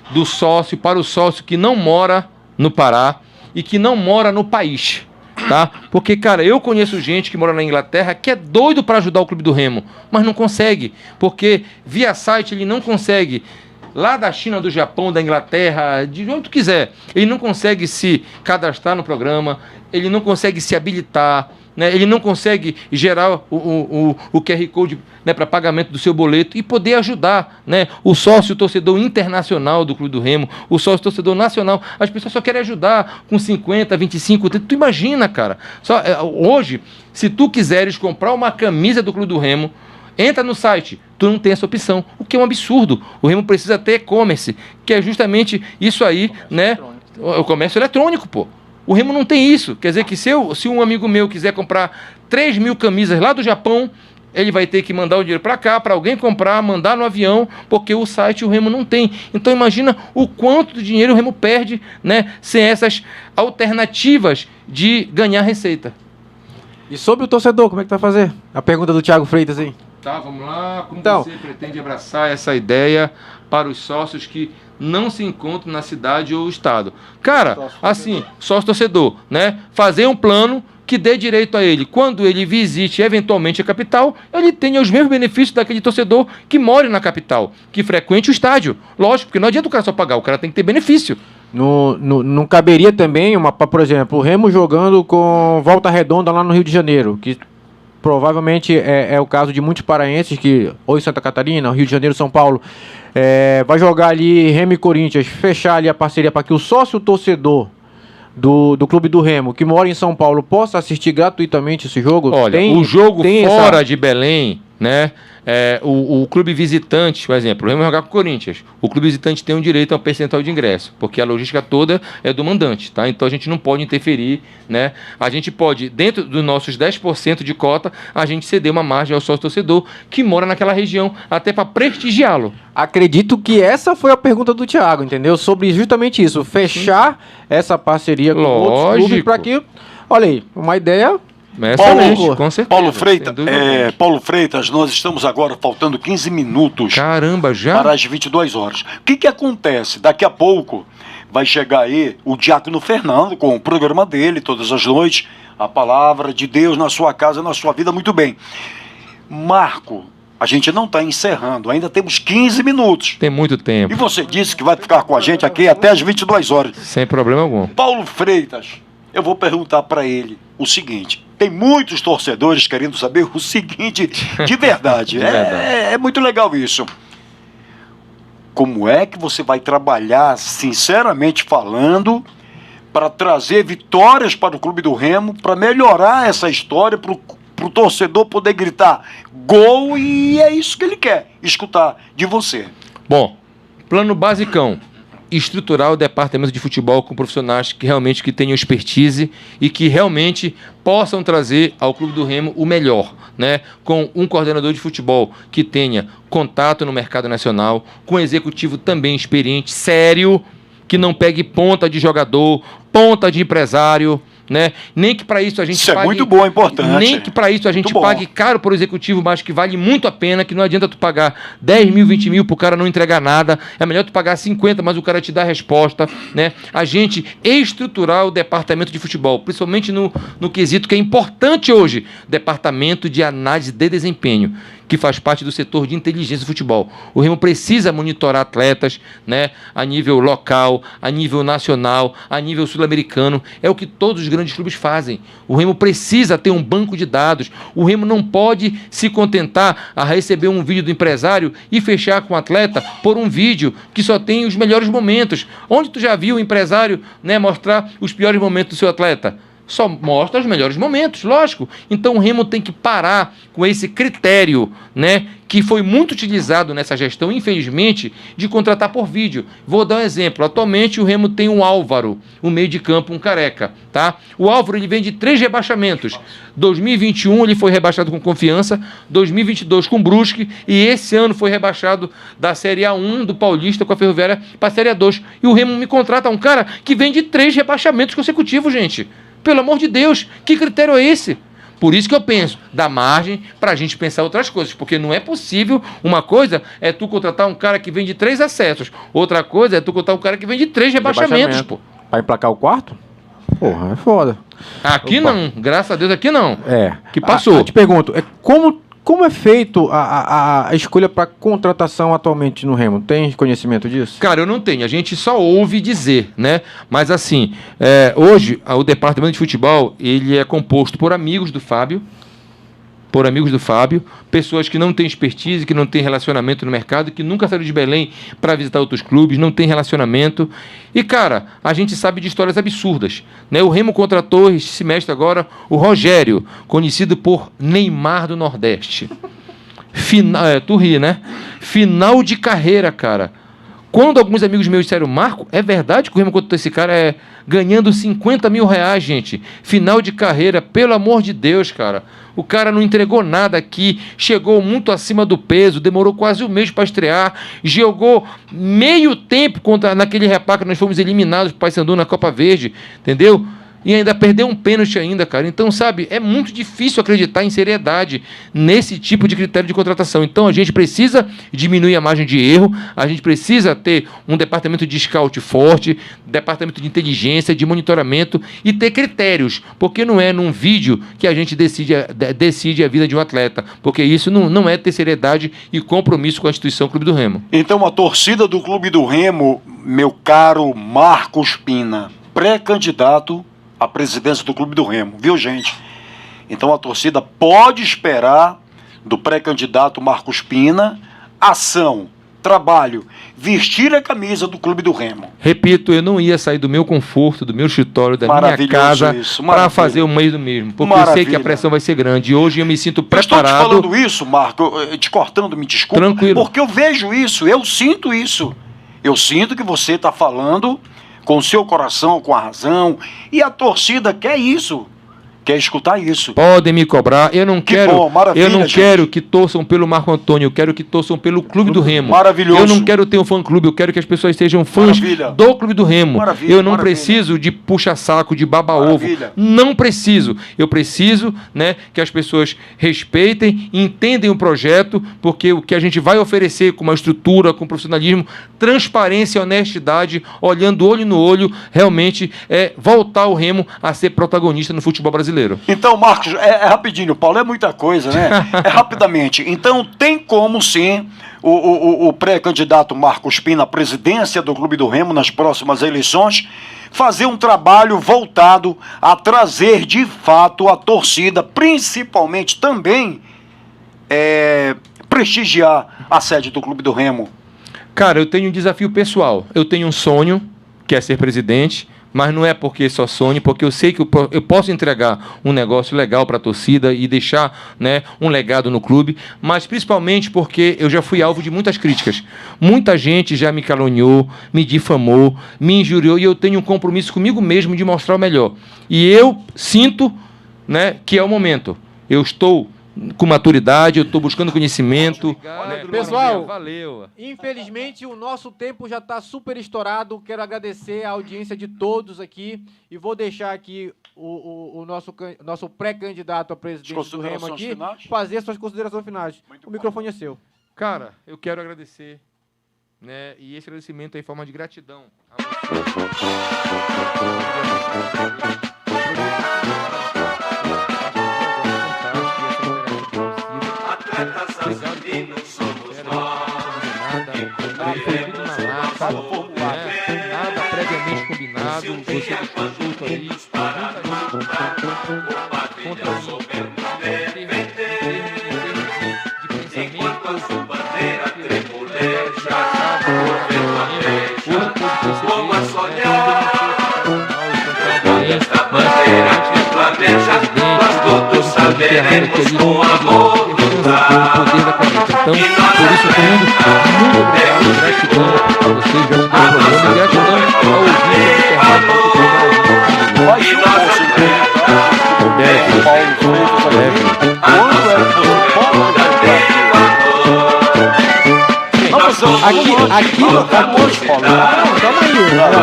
do sócio para o sócio que não mora no Pará e que não mora no país, tá? Porque, cara, eu conheço gente que mora na Inglaterra que é doido para ajudar o Clube do Remo, mas não consegue, porque via site ele não consegue. Lá da China, do Japão, da Inglaterra, de onde tu quiser, ele não consegue se cadastrar no programa, ele não consegue se habilitar, né? Ele não consegue gerar o QR Code, né, para pagamento do seu boleto e poder ajudar, né, o sócio torcedor internacional do Clube do Remo, o sócio torcedor nacional. As pessoas só querem ajudar com 50, 25, 30. Tu imagina, cara. Hoje, se tu quiseres comprar uma camisa do Clube do Remo, entra no site, tu não tem essa opção, o que é um absurdo. O Remo precisa ter e-commerce, que é justamente isso aí, né? O comércio eletrônico, pô. O Remo não tem isso. Quer dizer que se um amigo meu quiser comprar 3.000 camisas lá do Japão, ele vai ter que mandar o dinheiro para cá, para alguém comprar, mandar no avião, porque o site o Remo não tem. Então imagina o quanto de dinheiro o Remo perde, né, sem essas alternativas de ganhar receita. E sobre o torcedor, como é que vai fazer? A pergunta do Tiago Freitas aí. Tá, vamos lá. Como Então, você pretende abraçar essa ideia para os sócios que não se encontram na cidade ou estado? Cara, assim, sócio-torcedor, né? Fazer um plano que dê direito a ele, quando ele visite eventualmente a capital, ele tenha os mesmos benefícios daquele torcedor que mora na capital, que frequente o estádio. Lógico, porque não adianta o cara só pagar, o cara tem que ter benefício. Não caberia também, por exemplo, o Remo jogando com Volta Redonda lá no Rio de Janeiro, que provavelmente é o caso de muitos paraenses que, ou em Santa Catarina, Rio de Janeiro, São Paulo, vai jogar ali Remo e Corinthians, fechar ali a parceria para que o sócio torcedor do Clube do Remo, que mora em São Paulo, possa assistir gratuitamente esse jogo? Olha, o jogo fora de Belém, né? O clube visitante, por exemplo, o Remo vai jogar com o Corinthians. O clube visitante tem um direito a um percentual de ingresso, porque a logística toda é do mandante, tá? Então a gente não pode interferir, né? A gente pode, dentro dos nossos 10% de cota, a gente ceder uma margem ao sócio-torcedor que mora naquela região, até para prestigiá-lo. Acredito que essa foi a pergunta do Thiago, entendeu? Sobre justamente isso, fechar essa parceria com outros clubes para que, olha aí, uma ideia... Excelente, com certeza. Paulo Freitas, nós estamos agora faltando 15 minutos. Caramba, já? Para as 22 horas. O que acontece? Daqui a pouco vai chegar aí o Diácono Fernando com o programa dele, todas as noites, a palavra de Deus na sua casa, na sua vida, muito bem. Marco, a gente não está encerrando, ainda temos 15 minutos. Tem muito tempo. E você disse que vai ficar com a gente aqui até as 22 horas. Sem problema algum. Paulo Freitas, eu vou perguntar para ele o seguinte. Tem muitos torcedores querendo saber o seguinte, de verdade. É muito legal isso. Como é que você vai trabalhar, sinceramente falando, para trazer vitórias para o Clube do Remo, para melhorar essa história, para o torcedor poder gritar gol, e é isso que ele quer, escutar de você. Bom, plano basicão. Estruturar o departamento de futebol com profissionais que realmente tenham expertise e que realmente possam trazer ao Clube do Remo o melhor, né? Com um coordenador de futebol que tenha contato no mercado nacional, com um executivo também experiente, sério, que não pegue ponta de jogador, ponta de empresário, né? Nem que para isso a gente Isso pague... é muito bom, é importante. Nem que para isso a gente Muito bom. pague caro por executivo, mas que vale muito a pena, que não adianta tu pagar 10 mil, 20 mil pro cara não entregar nada. É melhor tu pagar 50, mas o cara te dá a resposta, né? A gente estruturar o departamento de futebol, principalmente no quesito que é importante hoje, departamento de análise de desempenho, que faz parte do setor de inteligência do futebol. O Remo precisa monitorar atletas, né, a nível local, a nível nacional, a nível sul-americano. É o que todos os grandes clubes fazem. O Remo precisa ter um banco de dados. O Remo não pode se contentar a receber um vídeo do empresário e fechar com o atleta por um vídeo que só tem os melhores momentos. Onde tu já viu o empresário, né, mostrar os piores momentos do seu atleta? Só mostra os melhores momentos, lógico. Então o Remo tem que parar com esse critério, né, que foi muito utilizado nessa gestão, infelizmente, de contratar por vídeo. Vou dar um exemplo. Atualmente o Remo tem um Álvaro, um meio de campo, um careca, tá? O Álvaro, ele vem de 3 rebaixamentos. 2021 ele foi rebaixado com Confiança, 2022 com Brusque, e esse ano foi rebaixado da Série A1 do Paulista com a Ferroviária para a Série A2. E o Remo me contrata um cara que vem de 3 rebaixamentos consecutivos, gente. Pelo amor de Deus, que critério é esse? Por isso que eu penso, dá margem para a gente pensar outras coisas, porque não é possível. Uma coisa é tu contratar um cara que vem de 3 acessos, outra coisa é tu contratar um cara que vem de 3 rebaixamentos, pô. Para emplacar o quarto? Porra, é foda. Aqui Opa. não, graças a Deus aqui não. É. Que passou. Eu te pergunto, como é feito a escolha para contratação atualmente no Remo? Tem conhecimento disso? Cara, eu não tenho, a gente só ouve dizer, né? Mas assim, hoje o departamento de futebol, ele é composto por amigos do Fábio, pessoas que não têm expertise, que não têm relacionamento no mercado, que nunca saíram de Belém para visitar outros clubes, não tem relacionamento. E, cara, a gente sabe de histórias absurdas, né? O Remo contratou esse semestre agora o Rogério, conhecido por Neymar do Nordeste. Tu ri, né? Final de carreira, cara. Quando alguns amigos meus disseram, Marco, é verdade que o Remo contratou esse cara ganhando 50 mil reais, gente? Final de carreira, pelo amor de Deus, cara. O cara não entregou nada aqui, chegou muito acima do peso, demorou quase um mês para estrear, jogou meio tempo naquele repá que nós fomos eliminados pro Paysandu na Copa Verde, entendeu? E ainda perdeu um pênalti ainda, cara. Então, sabe, é muito difícil acreditar em seriedade nesse tipo de critério de contratação. Então, a gente precisa diminuir a margem de erro, a gente precisa ter um departamento de scout forte, departamento de inteligência, de monitoramento e ter critérios, porque não é num vídeo que a gente decide a vida de um atleta, porque isso não é ter seriedade e compromisso com a instituição Clube do Remo. Então a torcida do Clube do Remo, meu caro Marcos Pina, pré-candidato à presidência do Clube do Remo, viu, gente? Então a torcida pode esperar do pré-candidato Marcos Pina ação, trabalho, vestir a camisa do Clube do Remo. Repito, eu não ia sair do meu conforto, do meu escritório, da minha casa para fazer o meio do mesmo, porque eu sei que a pressão vai ser grande. E hoje eu me sinto preparado. Eu estou te falando isso, Marco, te cortando, me desculpa. Tranquilo. Porque eu vejo isso, eu sinto isso. Eu sinto que você está falando com o seu coração, com a razão, e a torcida quer isso. Quer escutar isso. Podem me cobrar. Eu não quero, bom, maravilha, eu não gente. quero que torçam pelo Marco Antônio, eu quero que torçam pelo Clube do Remo. Maravilhoso. Eu não quero ter um fã-clube, eu quero que as pessoas sejam fãs Maravilha. do Clube do Remo. Maravilha, Eu não maravilha. preciso de puxa-saco, de baba-ovo. Maravilha. Não preciso. Eu preciso, né, que as pessoas respeitem, entendem o projeto, porque o que a gente vai oferecer com uma estrutura, com profissionalismo, transparência e honestidade, olhando olho no olho, realmente é voltar o Remo a ser protagonista no futebol brasileiro. Então, Marcos, é rapidinho, Paulo, é muita coisa, né? É rapidamente. Então, tem como, sim, o pré-candidato Marcos Pina à presidência do Clube do Remo nas próximas eleições fazer um trabalho voltado a trazer, de fato, a torcida, principalmente também prestigiar a sede do Clube do Remo. Cara, eu tenho um desafio pessoal. Eu tenho um sonho, que é ser presidente, mas não é porque só sonho, porque eu sei que eu posso entregar um negócio legal para a torcida e deixar, né, um legado no clube, mas principalmente porque eu já fui alvo de muitas críticas. Muita gente já me caluniou, me difamou, me injuriou, e eu tenho um compromisso comigo mesmo de mostrar o melhor. E eu sinto, né, que é o momento. Eu estou com maturidade, eu estou buscando conhecimento. Pessoal, valeu. Infelizmente, o nosso tempo já está super estourado. Quero agradecer a audiência de todos aqui e vou deixar aqui o nosso pré-candidato a presidente do Remo aqui fazer suas considerações finais. O microfone é seu. Cara, eu quero agradecer, né? E esse agradecimento é em forma de gratidão a nada previamente combinado, você discutiu aí, contra mim, de pensamento, com amor, então, por isso tudo, muito obrigado, gratidão a vocês, gratidão ao programa, gratidão ao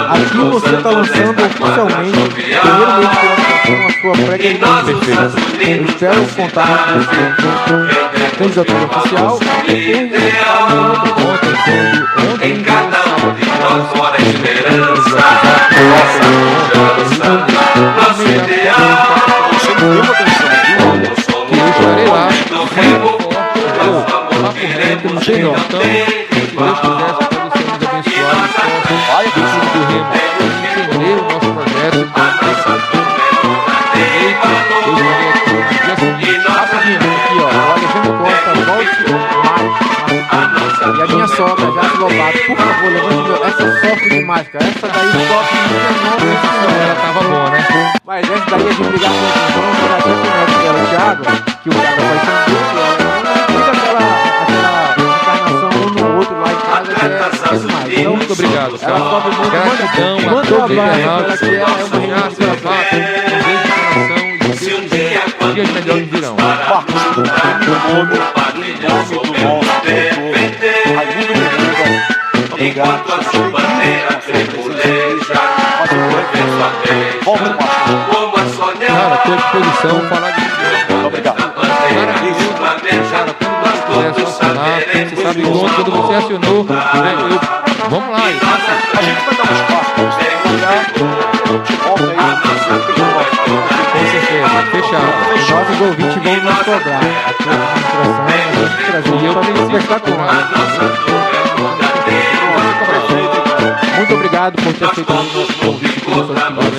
Aqui você está lançando oficialmente o primeiro mês com a sua pré-candidatura. Eu espero contar com você candidatura oficial em cada um de nós mora a esperança, nosso ideal. Que eu estarei lá, papo reto, não tem não. Então, se Deus quiser, todos sermos abençoados, do Remo, entender o nosso projeto, aqui, ó, o Alexandre Costa, volte mais. E a minha sogra, Jace Lobato, por favor, levante essa sofre de máscara. Essa daí sofre de ela tava boa, né? Mas essa daí é de brigar com o vamos virar até o Thiago, que o Thiago vai ser encarnação um no outro lá em casa, que é demais. Então, muito obrigado, cara. Ela sofre muito. Gratidão a manda todos os ela que é uma internautas. Um beijo de coração e se um dia dias melhores virão. Enquanto a sua bandeira tremuleja, como a sonhar. Cara, estou à disposição, falar de Muito obrigado. Cara, quando você quiser acionar, você sabe quando você acionou, né, vamos lá. A gente vai dar um espaço para você volta aí. Com certeza, fechado. Nossos ouvintes vão nos cobrar. Aqui a administração, E eu preciso espetacular. Muito obrigado por ter feito o nosso convite aqui, por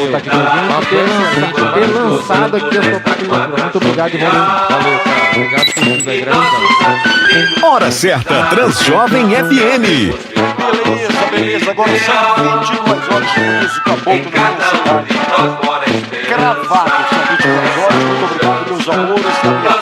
estar aqui com a gente, ter lançado aqui a sua candidatura. Muito obrigado e valeu. Valeu, cara. Obrigado por tudo aí, gratidão. Hora certa, Transjovem FM. Beleza. Agora são 22 horas de música boa na minha cidade. Gravado, são 22 horas. Muito obrigado, meus amores da minha